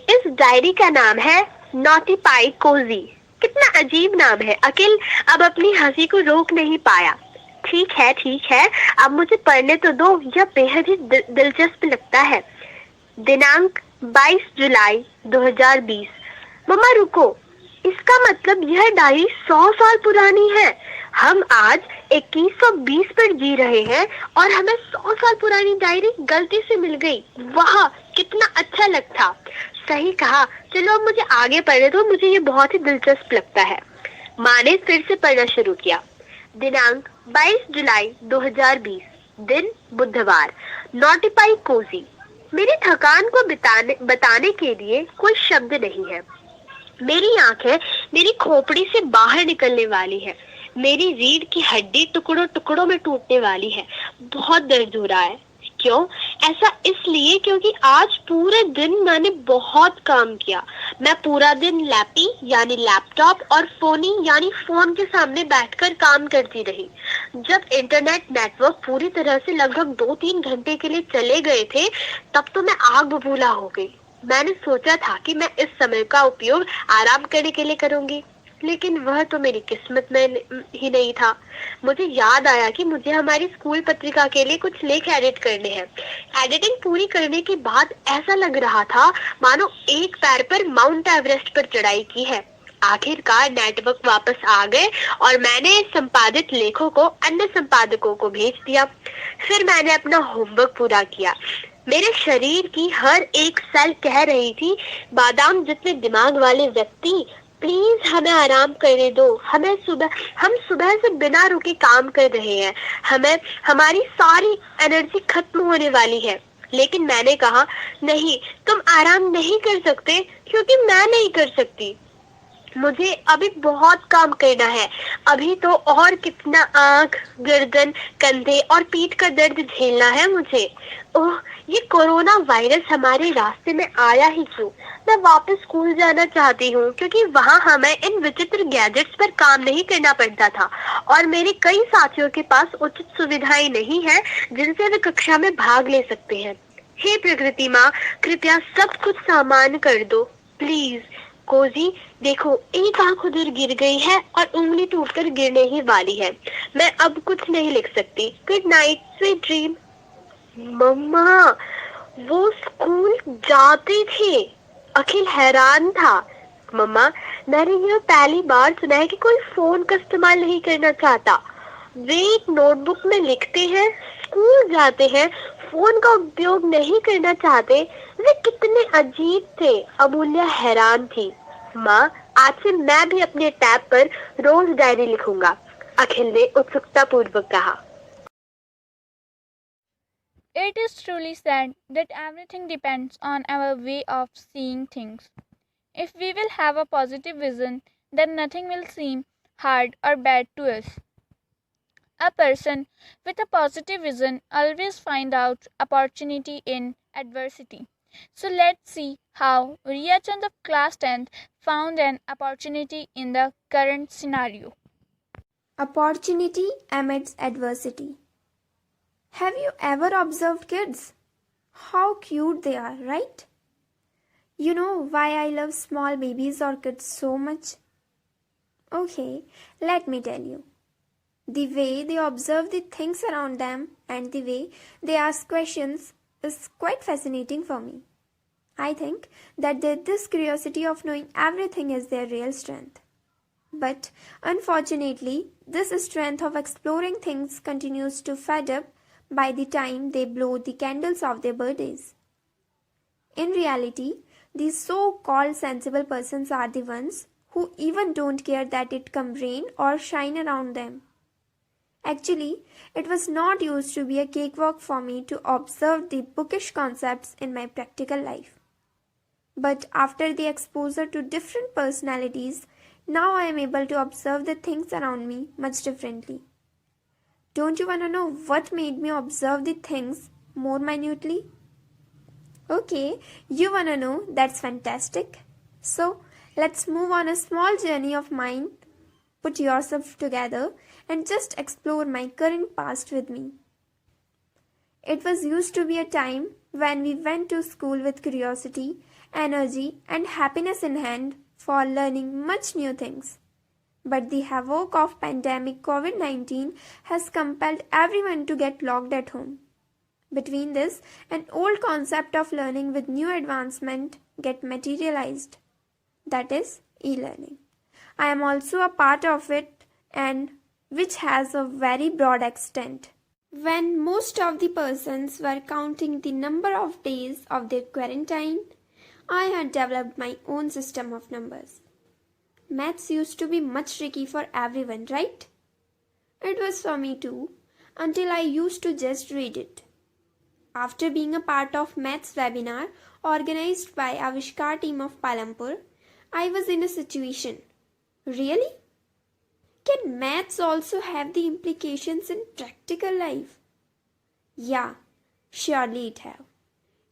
इस डायरी का नाम है नॉटी पाई कोजी। कितना अजीब नाम है। अखिल अब अपनी हंसी को रोक नहीं पाया। ठीक है, अब मुझे पढ़ने तो दो, यह बेहद ही दिलचस्प लगता है। दिनांक 22 जुलाई 2020। मम्मा रुको, इसका मतलब यह डायरी 100 साल पुरानी है। हम आज 2120 पर जी रहे हैं और हमें 100 साल पुरानी डायरी गलती से मिल गई। वाह, कितना अच्छा लगता। सही कहा। चलो अब मुझे आगे पढ़ने दो, मुझे ये बहुत ही दिलचस्प लगता है। माँ ने फिर से पढ़ना शुरू किया। दिनांक 22 जुलाई 2020, दिन बुधवार। नोटिफाई कोजी। मेरी थकान को बताने के लिए कोई शब्द नहीं है। मेरी आंखें मेरी खोपड़ी से बाहर निकलने वाली है। मेरी रीढ़ की हड्डी टुकड़ों टुकड़ों में टूटने वाली है। बहुत दर्द हो रहा है। क्यों? ऐसा इसलिए क्योंकि आज पूरे दिन मैंने बहुत काम किया। मैं पूरा दिन लैपी यानी लैपटॉप और फोनी यानी फोन के सामने बैठकर काम करती रही। जब इंटरनेट नेटवर्क पूरी तरह से लगभग 2-3 घंटे के लिए चले गए थे, तब तो मैं आग बबूला हो गई। मैंने सोचा था कि मैं इस समय का उपयोग आराम करने के लिए करूंगी, लेकिन वह तो मेरी किस्मत में ही नहीं था। मुझे याद आया कि मुझे हमारी स्कूल पत्रिका के लिए कुछ लेख एडिट करने हैं। एडिटिंग पूरी करने के बाद ऐसा लग रहा था मानो एक पैर पर माउंट एवरेस्ट पर चढ़ाई की है। आखिरकार नेटवर्क वापस आ गए और मैंने संपादित लेखों को अन्य संपादकों को भेज दिया। फिर मैंने अपना होमवर्क पूरा किया। मेरे शरीर की हर एक सेल कह रही थी, बादाम जितने दिमाग वाले व्यक्ति, प्लीज हमें आराम करने दो। हम सुबह से बिना रुके काम कर रहे हैं। हमारी सारी एनर्जी खत्म होने वाली है। लेकिन मैंने कहा, नहीं, तुम आराम नहीं कर सकते क्योंकि मैं नहीं कर सकती। मुझे अभी बहुत काम करना है। अभी तो और कितना आंख, गर्दन, कंधे और पीठ का दर्द झेलना है मुझे। ओह, ये कोरोना वायरस हमारे रास्ते में आया ही क्यों? मैं वापस स्कूल जाना चाहती हूँ क्योंकि वहाँ हमें इन विचित्र गैजेट्स पर काम नहीं करना पड़ता था और मेरे कई साथियों के पास उचित सुविधाएं नहीं है जिनसे वे कक्षा में भाग ले सकते हैं। हे प्रकृति माँ, कृपया सब कुछ सामान्य कर दो प्लीज। कोजी, देखो एक आंख उधर गिर गई है और उंगली टूटकर गिरने ही वाली है। मैं अब कुछ नहीं लिख सकती। Good night, sweet dream. मम्मा, वो स्कूल जाते थे। अखिल हैरान था। मम्मा, मैंने यह पहली बार सुना है कि कोई फोन का इस्तेमाल नहीं करना चाहता। वे एक नोटबुक में लिखते हैं, स्कूल जाते हैं, फोन का उपयोग नहीं करना चाहते। वे कितने अजीब थे। अमूल्या हैरान थी। माँ, आज से मैं भी अपने टैब पर रोज डायरी लिखूंगा, अखिल ने उत्सुकता पूर्वक कहा। It is truly sad that everything depends on our way of seeing things. If we will have a positive vision, then nothing will seem hard or bad to us. A person with a positive vision always finds out opportunity in adversity. So let's see how Riya Chand of class 10th found an opportunity in the current scenario. Opportunity amidst adversity. Have you ever observed kids? How cute they are, right? You know why I love small babies or kids so much? Okay, let me tell you. The way they observe the things around them and the way they ask questions is quite fascinating for me. I think that this curiosity of knowing everything is their real strength. But unfortunately, this strength of exploring things continues to fade up by the time they blow the candles of their birthdays. In reality, these so-called sensible persons are the ones who even don't care that it come rain or shine around them. Actually, it was not used to be a cakewalk for me to observe the bookish concepts in my practical life. But after the exposure to different personalities, now I am able to observe the things around me much differently. Don't you want to know what made me observe the things more minutely? Okay, you want to know? That's fantastic. So, let's move on a small journey of mine. Put yourself together and just explore my current past with me. It was used to be a time when we went to school with curiosity, energy, and happiness in hand for learning much new things. But the havoc of pandemic COVID-19 has compelled everyone to get locked at home. Between this, an old concept of learning with new advancement get materialized. That is e-learning. I am also a part of it, and which has a very broad extent. When most of the persons were counting the number of days of their quarantine, I had developed my own system of numbers. Maths used to be much tricky for everyone, right? It was for me too, until I used to just read it. After being a part of maths webinar organized by Avishkar team of Palampur, I was in a situation. Really? Can maths also have the implications in practical life? Yeah, surely it have.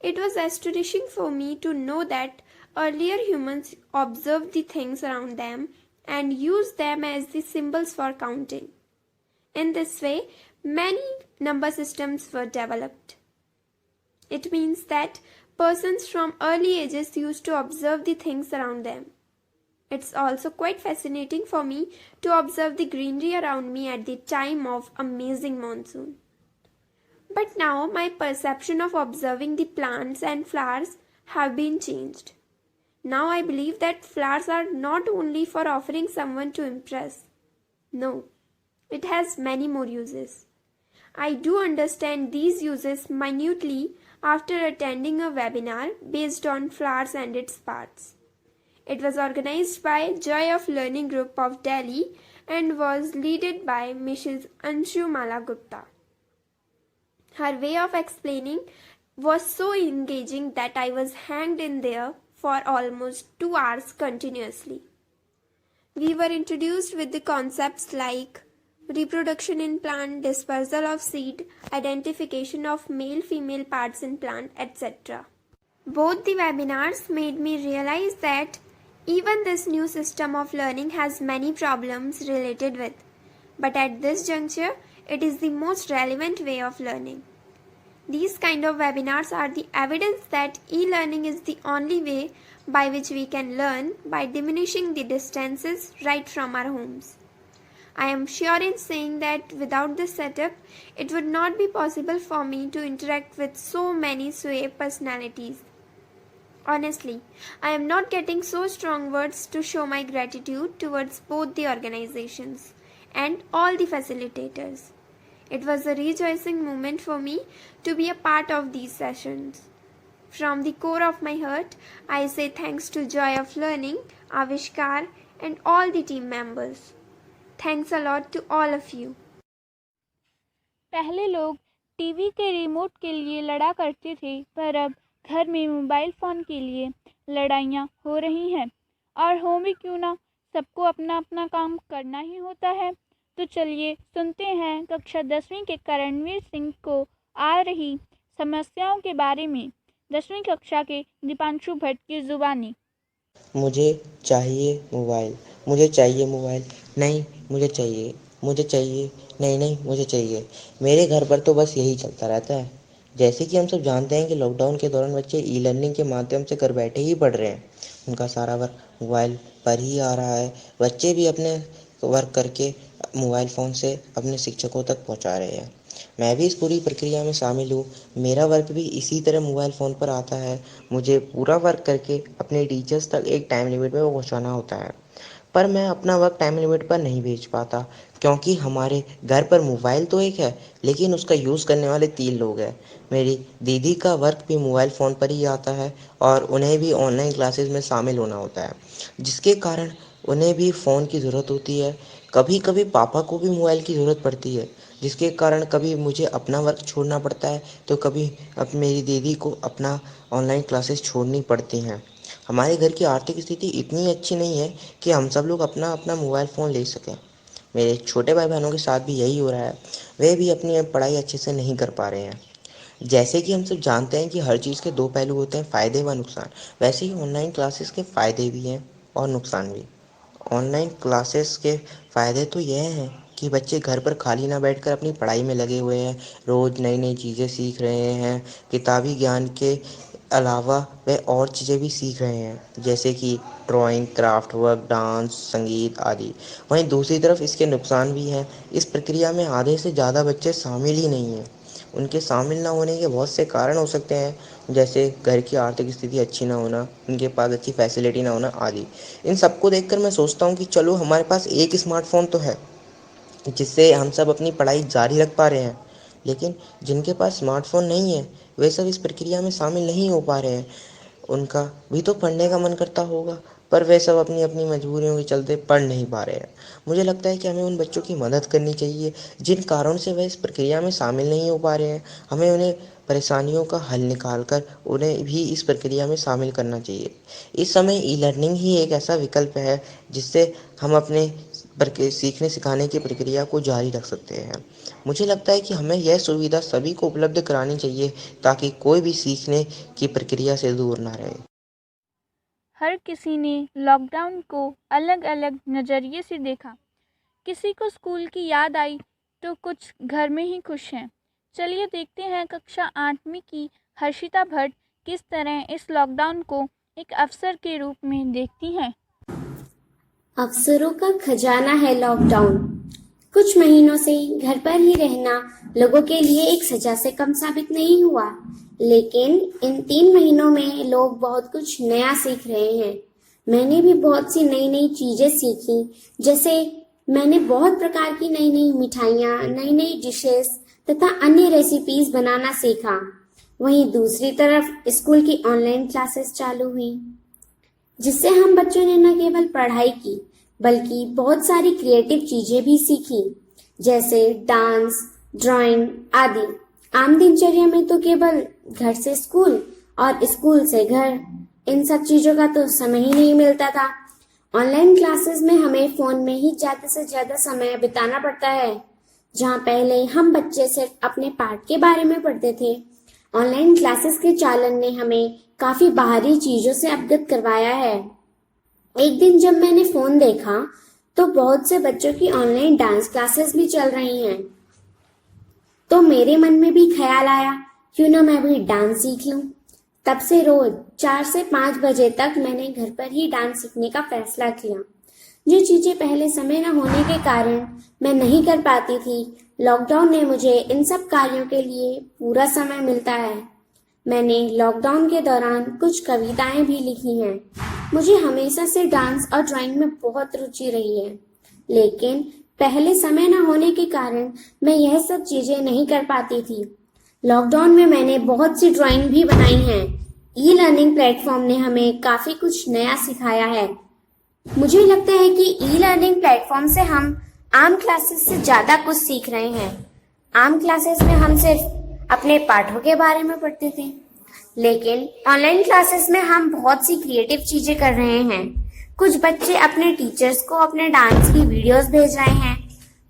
It was astonishing for me to know that earlier humans observed the things around them and used them as the symbols for counting. In this way, many number systems were developed. It means that persons from early ages used to observe the things around them. It's also quite fascinating for me to observe the greenery around me at the time of amazing monsoon. But now my perception of observing the plants and flowers have been changed. Now I believe that flowers are not only for offering someone to impress. No, it has many more uses. I do understand these uses minutely after attending a webinar based on flowers and its parts. It was organized by Joy of Learning Group of Delhi and was led by Mrs. Anshu Mala Gupta. Her way of explaining was so engaging that I was hanged in there for almost 2 hours continuously. We were introduced with the concepts like reproduction in plant, dispersal of seed, identification of male-female parts in plant, etc. Both the webinars made me realize that even this new system of learning has many problems related with, but at this juncture, it is the most relevant way of learning. These kind of webinars are the evidence that e-learning is the only way by which we can learn by diminishing the distances right from our homes. I am sure in saying that without this setup, it would not be possible for me to interact with so many sway personalities. Honestly, I am not getting so strong words to show my gratitude towards both the organizations and all the facilitators. It was a rejoicing moment for me to be a part of these sessions. From the core of my heart, I say thanks to Joy of Learning, Avishkar, and all the team members. Thanks a lot to all of you. पहले लोग TV के remote के लिए लड़ा करते थे, पर अब घर में मोबाइल फ़ोन के लिए लड़ाइयाँ हो रही हैं। और हो भी क्यों ना, सबको अपना अपना काम करना ही होता है। तो चलिए सुनते हैं कक्षा 10वीं के करणवीर सिंह को आ रही समस्याओं के बारे में 10वीं कक्षा के दीपांशु भट्ट की ज़ुबानी। मुझे चाहिए मोबाइल, मुझे चाहिए मोबाइल, नहीं मुझे चाहिए, मुझे चाहिए, नहीं नहीं मुझे चाहिए। मेरे घर पर तो बस यही चलता रहता है। जैसे कि हम सब जानते हैं कि लॉकडाउन के दौरान बच्चे ई लर्निंग के माध्यम से घर बैठे ही पढ़ रहे हैं। उनका सारा वर्क मोबाइल पर ही आ रहा है। बच्चे भी अपने वर्क करके मोबाइल फ़ोन से अपने शिक्षकों तक पहुंचा रहे हैं। मैं भी इस पूरी प्रक्रिया में शामिल हूँ। मेरा वर्क भी इसी तरह मोबाइल फ़ोन पर आता है। मुझे पूरा वर्क करके अपने टीचर्स तक एक टाइम लिमिट में पहुंचाना होता है, पर मैं अपना वर्क टाइम लिमिट पर नहीं भेज पाता, क्योंकि हमारे घर पर मोबाइल तो एक है, लेकिन उसका यूज़ करने वाले 3 लोग हैं। मेरी दीदी का वर्क भी मोबाइल फ़ोन पर ही आता है और उन्हें भी ऑनलाइन क्लासेस में शामिल होना होता है, जिसके कारण उन्हें भी फ़ोन की ज़रूरत होती है। कभी कभी पापा को भी मोबाइल की ज़रूरत पड़ती है, जिसके कारण कभी मुझे अपना वर्क छोड़ना पड़ता है, तो कभी अब मेरी दीदी को अपना ऑनलाइन क्लासेस छोड़नी पड़ती हैं। हमारे घर की आर्थिक स्थिति इतनी अच्छी नहीं है कि हम सब लोग अपना अपना मोबाइल फ़ोन ले सकें। मेरे छोटे भाई बहनों के साथ भी यही हो रहा है। वे भी अपनी पढ़ाई अच्छे से नहीं कर पा रहे हैं। जैसे कि हम सब जानते हैं कि हर चीज़ के 2 पहलू होते हैं, फ़ायदे व नुकसान, वैसे ही ऑनलाइन क्लासेस के फ़ायदे भी हैं और नुकसान भी। ऑनलाइन क्लासेस के फ़ायदे तो यह हैं कि बच्चे घर पर खाली ना बैठकर अपनी पढ़ाई में लगे हुए हैं, रोज़ नई नई चीज़ें सीख रहे हैं। किताबी ज्ञान के अलावा वे और चीज़ें भी सीख रहे हैं, जैसे कि ड्राइंग, क्राफ्ट वर्क, डांस, संगीत आदि। वहीं दूसरी तरफ इसके नुकसान भी हैं। इस प्रक्रिया में आधे से ज़्यादा बच्चे शामिल ही नहीं हैं। उनके शामिल ना होने के बहुत से कारण हो सकते हैं, जैसे घर की आर्थिक स्थिति अच्छी ना होना, उनके पास अच्छी फैसिलिटी ना होना आदि। इन सबको देखकर मैं सोचता हूँ कि चलो हमारे पास एक स्मार्टफ़ोन तो है, जिससे हम सब अपनी पढ़ाई जारी रख पा रहे हैं, लेकिन जिनके पास स्मार्टफ़ोन नहीं है, वे सब इस प्रक्रिया में शामिल नहीं हो पा रहे हैं। उनका भी तो पढ़ने का मन करता होगा, पर वे सब अपनी अपनी मजबूरियों के चलते पढ़ नहीं पा रहे हैं। मुझे लगता है कि हमें उन बच्चों की मदद करनी चाहिए जिन कारणों से वे इस प्रक्रिया में शामिल नहीं हो पा रहे हैं। हमें उन्हें परेशानियों का हल निकाल कर उन्हें भी इस प्रक्रिया में शामिल करना चाहिए। इस समय ई लर्निंग ही एक ऐसा विकल्प है जिससे हम अपने सीखने सिखाने की प्रक्रिया को जारी रख सकते हैं। मुझे लगता है कि हमें यह सुविधा सभी को उपलब्ध करानी चाहिए, ताकि कोई भी सीखने की प्रक्रिया से दूर ना रहे। हर किसी ने लॉकडाउन को अलग अलग नज़रिए से देखा। किसी को स्कूल की याद आई तो कुछ घर में ही खुश हैं। चलिए देखते हैं कक्षा 8वीं की हर्षिता भट्ट किस तरह इस लॉकडाउन को एक अवसर के रूप में देखती हैं। अवसरों का खजाना है लॉकडाउन। कुछ महीनों से घर पर ही रहना लोगों के लिए एक सजा से कम साबित नहीं हुआ, लेकिन इन 3 महीनों में लोग बहुत कुछ नया सीख रहे हैं। मैंने भी बहुत सी नई नई चीजें सीखी, जैसे मैंने बहुत प्रकार की नई नई मिठाइयाँ, नई नई डिशेस तथा अन्य रेसिपीज बनाना सीखा। वहीं दूसरी तरफ स्कूल की ऑनलाइन क्लासेस चालू हुई, जिससे हम बच्चों ने न केवल पढ़ाई की बल्कि बहुत सारी क्रिएटिव चीजें भी सीखी, जैसे डांस, ड्राइंग आदि। आम दिनचर्या में तो केवल घर से स्कूल और स्कूल से घर, इन सब चीजों का तो समय ही नहीं मिलता था। ऑनलाइन क्लासेस में हमें फोन में ही ज्यादा से ज्यादा समय बिताना पड़ता है। जहाँ पहले हम बच्चे सिर्फ अपने पाठ के बारे में पढ़ते थे, ऑनलाइन क्लासेस के चालन ने हमें काफी बाहरी चीजों से अवगत करवाया है। एक दिन जब मैंने फोन देखा तो बहुत से बच्चों की ऑनलाइन डांस क्लासेस भी चल रही हैं, तो मेरे मन में भी ख्याल आया क्यों ना मैं भी डांस सीख लूं। तब से रोज 4 से 5 बजे तक मैंने घर पर ही डांस सीखने का फैसला किया। जो चीजें पहले समय न होने के कारण मैं नहीं कर पाती थी, लॉकडाउन ने मुझे इन सब कार्यों के लिए पूरा समय मिलता है। मैंने लॉकडाउन के दौरान कुछ कविताएं भी लिखी हैं। मुझे हमेशा से डांस और ड्राइंग में बहुत रुचि रही है, लेकिन पहले समय न होने के कारण मैं यह सब चीजें नहीं कर पाती थी। लॉकडाउन में मैंने बहुत सी ड्राइंग भी बनाई हैं। ई लर्निंग प्लेटफॉर्म ने हमें काफी कुछ नया सिखाया है। मुझे लगता है कि ई लर्निंग प्लेटफॉर्म से हम आम क्लासेस से ज्यादा कुछ सीख रहे हैं। आम क्लासेस में हम सिर्फ अपने पाठों के बारे में पढ़ते थे, लेकिन ऑनलाइन क्लासेस में हम बहुत सी क्रिएटिव चीजें कर रहे हैं। कुछ बच्चे अपने टीचर्स को अपने डांस की वीडियोस भेज रहे हैं,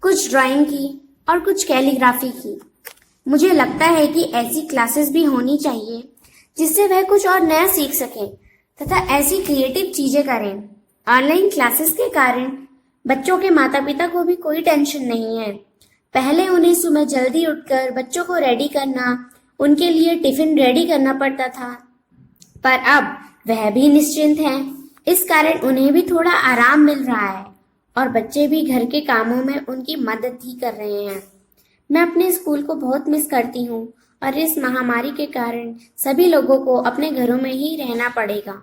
कुछ ड्राइंग की और कुछ कैलीग्राफी की। मुझे लगता है कि ऐसी क्लासेस भी होनी चाहिए जिससे वह कुछ और नया सीख सकें तथा ऐसी क्रिएटिव चीजें करें। ऑनलाइन क्लासेस के कारण बच्चों के माता पिता को भी कोई टेंशन नहीं है। पहले उन्हें सुबह जल्दी उठकर बच्चों को रेडी करना, उनके लिए टिफिन रेडी करना पड़ता था, पर अब वह भी निश्चिंत हैं। इस कारण उन्हें भी थोड़ा आराम मिल रहा है और बच्चे भी घर के कामों में उनकी मदद ही कर रहे हैं। मैं अपने स्कूल को बहुत मिस करती हूँ और इस महामारी के कारण सभी लोगों को अपने घरों में ही रहना पड़ेगा।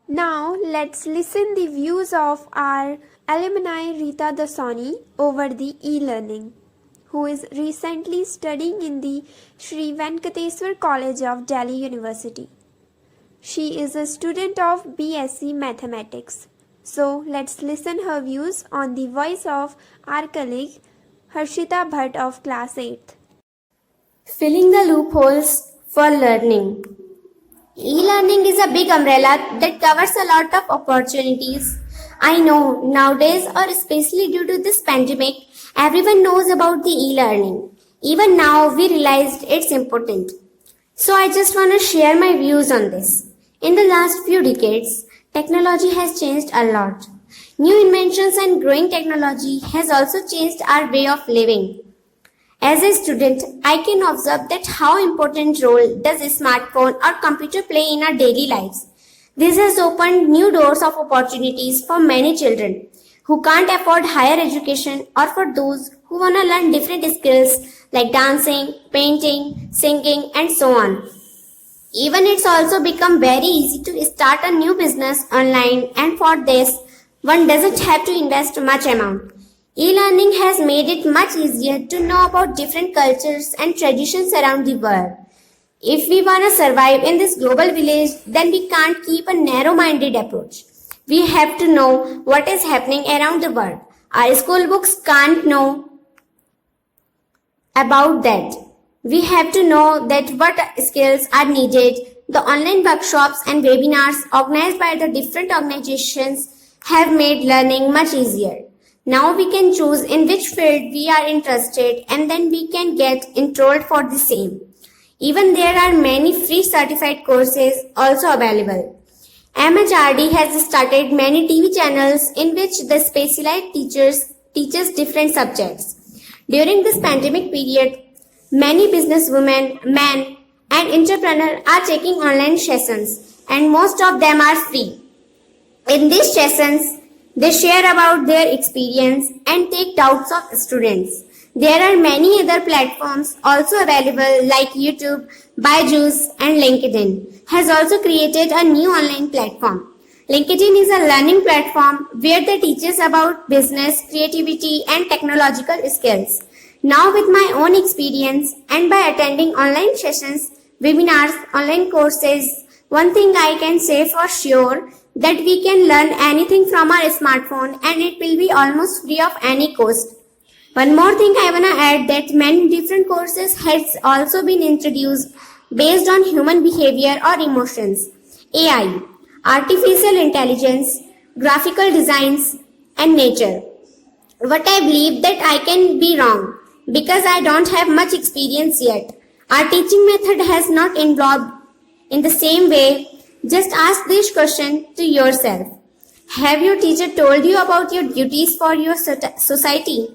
Now let's listen the views of our alumni Rita Dasani over the e-learning, who is recently studying in the Sri Venkateswar College of Delhi University. She is a student of BSc Mathematics. So let's listen her views on the voice of our colleague Harshita Bhatt of class 8th. Filling the loopholes for learning. E-learning is a big umbrella that covers a lot of opportunities. I know nowadays, or especially due to this pandemic, everyone knows about the e-learning. Even now, we realized it's important. So I just want to share my views on this. In the last few decades, technology has changed a lot. New inventions and growing technology has also changed our way of living. As a student, I can observe that how important role does a smartphone or computer play in our daily lives. This has opened new doors of opportunities for many children who can't afford higher education, or for those who want to learn different skills like dancing, painting, singing, and so on. Even it's also become very easy to start a new business online, and for this, one doesn't have to invest much amount. E-learning has made it much easier to know about different cultures and traditions around the world. If we want to survive in this global village, then we can't keep a narrow-minded approach. We have to know what is happening around the world. Our school books can't know about that. We have to know that what skills are needed. The online workshops and webinars organized by the different organizations have made learning much easier. Now we can choose in which field we are interested, and then we can get enrolled for the same. Even there are many free certified courses also available. MHRD has started many TV channels in which the specialized teachers teaches different subjects. During this pandemic period, many businesswomen, men, and entrepreneurs are taking online sessions, and most of them are free. In these sessions, they share about their experience and take doubts of students. There are many other platforms also available like YouTube, Byju's, and LinkedIn has also created a new online platform. LinkedIn is a learning platform where they teaches about business, creativity, and technological skills. Now with my own experience and by attending online sessions, webinars, online courses, one thing I can say for sure that we can learn anything from our smartphone, and it will be almost free of any cost. One more thing I want to add, that many different courses has also been introduced based on human behavior or emotions, AI, artificial intelligence, graphical designs, and nature. But I believe that I can be wrong because I don't have much experience yet. Our teaching method has not evolved in the same way. Just ask this question to yourself. Have your teacher told you about your duties for your society?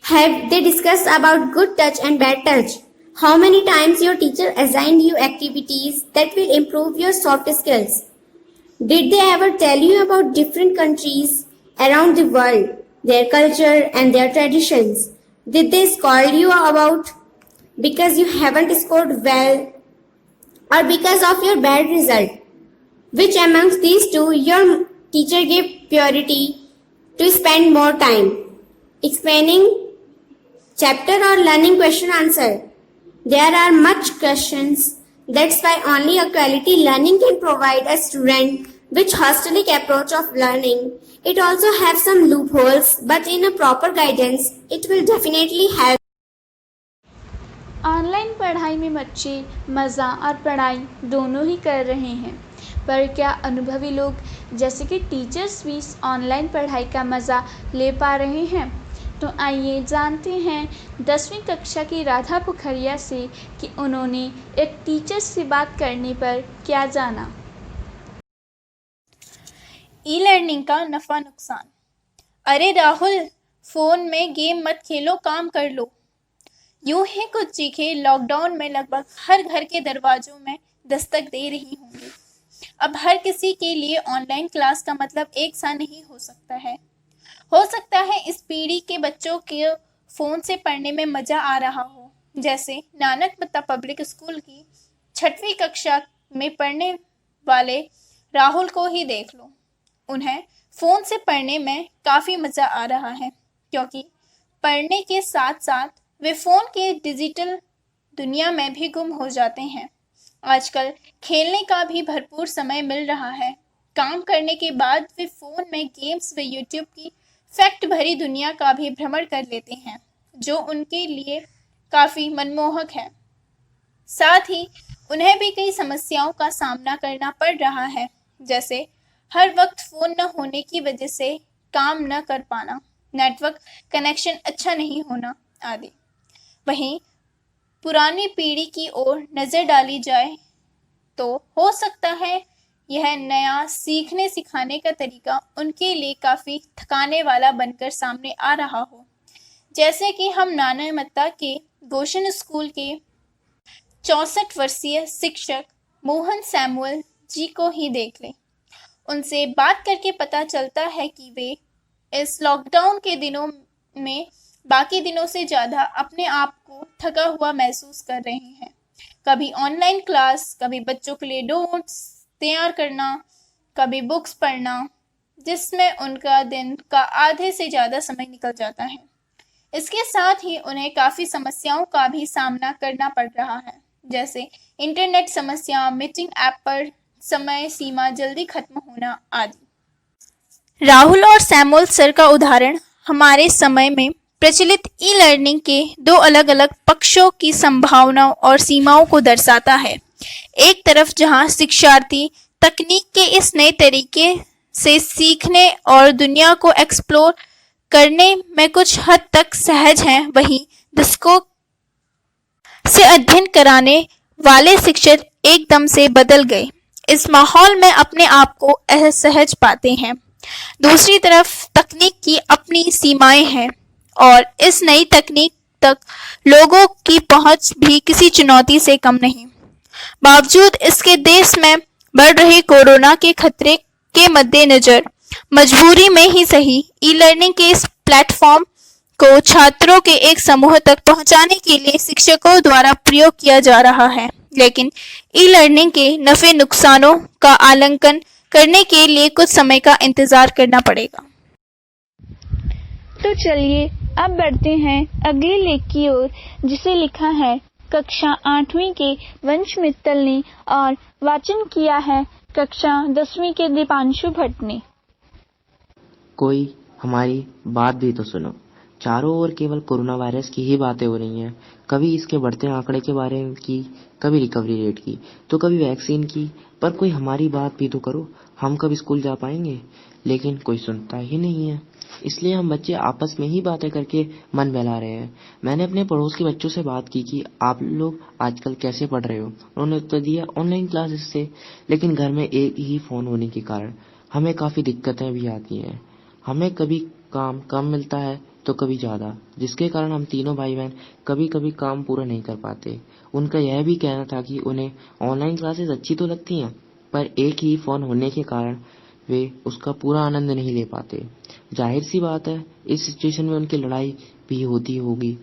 Have they discussed about good touch and bad touch? How many times your teacher assigned you activities that will improve your soft skills? Did they ever tell you about different countries around the world, their culture and their traditions? Did they scold you about because you haven't scored well or because of your bad result? Which amongst these two your teacher gave priority to spend more time explaining chapter or learning question answer? There are much questions. That's why only a quality learning can provide a student with holistic approach of learning. It also has some loopholes, but in a proper guidance, it will definitely help. Online पढ़ाई में बच्चे मज़ा और पढ़ाई दोनों ही कर रहे हैं, पर क्या अनुभवी लोग जैसे कि टीचर्स भी ऑनलाइन पढ़ाई का मज़ा ले पा रहे हैं? तो आइए जानते हैं 10वीं कक्षा की राधा पुखरिया से कि उन्होंने एक टीचर से बात करने पर क्या जाना। ई लर्निंग का नफ़ा नुकसान। अरे राहुल, फ़ोन में गेम मत खेलो, काम कर लो। यूं ही कुछ चीखें लॉकडाउन में लगभग हर घर के दरवाजों में दस्तक दे रही होंगी। अब हर किसी के लिए ऑनलाइन क्लास का मतलब एक सा नहीं हो सकता है। हो सकता है इस पीढ़ी के बच्चों के फ़ोन से पढ़ने में मज़ा आ रहा हो, जैसे नानक मत्ता पब्लिक स्कूल की 6वीं कक्षा में पढ़ने वाले राहुल को ही देख लो। उन्हें फ़ोन से पढ़ने में काफ़ी मज़ा आ रहा है, क्योंकि पढ़ने के साथ साथ वे फ़ोन के डिजिटल दुनिया में भी गुम हो जाते हैं। आजकल खेलने का भी भरपूर समय मिल रहा है। काम करने के बाद वे फ़ोन में गेम्स व यूट्यूब की फैक्ट भरी दुनिया का भी भ्रमण कर लेते हैं, जो उनके लिए काफ़ी मनमोहक है। साथ ही उन्हें भी कई समस्याओं का सामना करना पड़ रहा है, जैसे हर वक्त फ़ोन न होने की वजह से काम न कर पाना, नेटवर्क कनेक्शन अच्छा नहीं होना आदि। वहीं पुरानी पीढ़ी की ओर नज़र डाली जाए तो हो सकता है यह नया सीखने सिखाने का तरीका उनके लिए काफ़ी थकाने वाला बनकर सामने आ रहा हो। जैसे कि हम नाना मत्ता के गोशन स्कूल के 64 वर्षीय शिक्षक मोहन सैमुअल जी को ही देख लें। उनसे बात करके पता चलता है कि वे इस लॉकडाउन के दिनों में बाकी दिनों से ज़्यादा अपने आप को थका हुआ महसूस कर रहे हैं। कभी ऑनलाइन क्लास, कभी बच्चों के लिए नोट्स तैयार करना, कभी बुक्स पढ़ना, जिसमें उनका दिन का आधे से ज़्यादा समय निकल जाता है। इसके साथ ही उन्हें काफ़ी समस्याओं का भी सामना करना पड़ रहा है, जैसे इंटरनेट समस्या, मीटिंग ऐप पर समय सीमा जल्दी खत्म होना आदि। राहुल और सैमुअल सर का उदाहरण हमारे समय में प्रचलित ई लर्निंग के दो अलग अलग पक्षों की संभावनाओं और सीमाओं को दर्शाता है। एक तरफ जहां शिक्षार्थी तकनीक के इस नए तरीके से सीखने और दुनिया को एक्सप्लोर करने में कुछ हद तक सहज हैं, वहीं दशकों से अध्ययन कराने वाले शिक्षक एकदम से बदल गए इस माहौल में अपने आप को असहज पाते हैं। दूसरी तरफ तकनीक की अपनी सीमाएं हैं और इस नई तकनीक तक लोगों की पहुंच भी किसी चुनौती से कम नहीं। बावजूद इसके देश में बढ़ रहे कोरोना के खतरे के मद्देनजर मजबूरी में ही सही ई लर्निंग के इस प्लेटफॉर्म को छात्रों के एक समूह तक पहुंचाने के लिए शिक्षकों द्वारा प्रयोग किया जा रहा है, लेकिन ई लर्निंग के नफे नुकसानों का आकलन करने के लिए कुछ समय का इंतजार करना पड़ेगा। तो चलिए अब बढ़ते हैं अगले लेख की ओर, जिसे लिखा है कक्षा 8वीं के वंश मित्तल ने और वाचन किया है कक्षा 10वीं के दीपांशु भट्ट ने। कोई हमारी बात भी तो सुनो। चारों ओर केवल कोरोना वायरस की ही बातें हो रही हैं। कभी इसके बढ़ते आंकड़े के बारे में की, कभी रिकवरी रेट की, तो कभी वैक्सीन की, पर कोई हमारी बात भी तो करो। हम कब स्कूल जा पाएंगे? लेकिन कोई सुनता ही नहीं है। इसलिए हम बच्चे आपस में ही बातें करके मन बहला रहे हैं। मैंने अपने पड़ोस के बच्चों से बात की कि आप लोग आजकल कैसे पढ़ रहे हो। उन्होंने उत्तर दिया ऑनलाइन क्लासेस से, लेकिन घर में एक ही फ़ोन होने के कारण हमें काफ़ी दिक्कतें भी आती हैं। हमें कभी काम कम मिलता है तो कभी ज़्यादा, जिसके कारण हम तीनों भाई बहन कभी कभी काम पूरा नहीं कर पाते। उनका यह भी कहना था कि उन्हें ऑनलाइन क्लासेस अच्छी तो लगती हैं, पर एक ही फ़ोन होने के कारण वे उसका पूरा आनंद नहीं ले पाते। जाहिर सी बात है, इस सिचुएशन में उनकी लड़ाई भी होती होगी।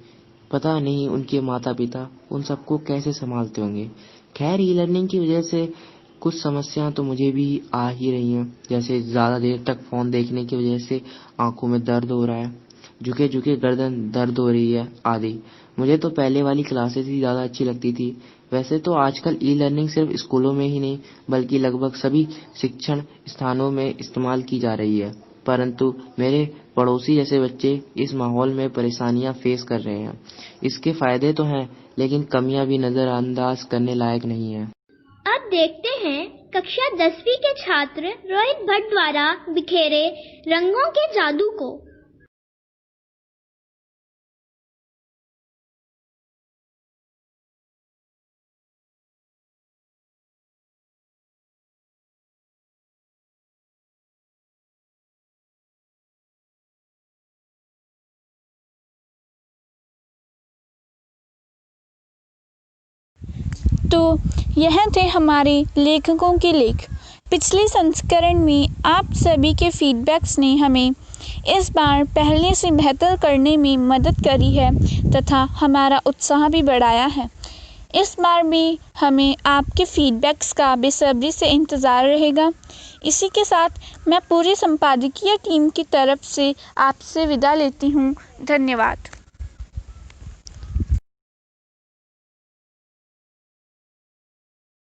पता नहीं उनके माता पिता उन सबको कैसे संभालते होंगे। खैर, ई लर्निंग की वजह से कुछ समस्याएं तो मुझे भी आ ही रही हैं, जैसे ज़्यादा देर तक फ़ोन देखने की वजह से आंखों में दर्द हो रहा है, झुके झुके गर्दन दर्द हो रही है आदि। मुझे तो पहले वाली क्लासेस ही ज़्यादा अच्छी लगती थी। वैसे तो आजकल ई लर्निंग सिर्फ स्कूलों में ही नहीं बल्कि लगभग सभी शिक्षण स्थानों में इस्तेमाल की जा रही है, परंतु मेरे पड़ोसी जैसे बच्चे इस माहौल में परेशानियां फेस कर रहे हैं। इसके फायदे तो हैं, लेकिन कमियां भी नज़रअंदाज करने लायक नहीं है। अब देखते हैं कक्षा 10वीं के छात्र रोहित भट्ट द्वारा बिखेरे रंगों के जादू को। तो यह थे हमारे लेखकों के लेख। पिछले संस्करण में आप सभी के फीडबैक्स ने हमें इस बार पहले से बेहतर करने में मदद करी है तथा हमारा उत्साह भी बढ़ाया है। इस बार भी हमें आपके फीडबैक्स का बेसब्री से इंतज़ार रहेगा। इसी के साथ मैं पूरी संपादकीय टीम की तरफ से आपसे विदा लेती हूँ। धन्यवाद।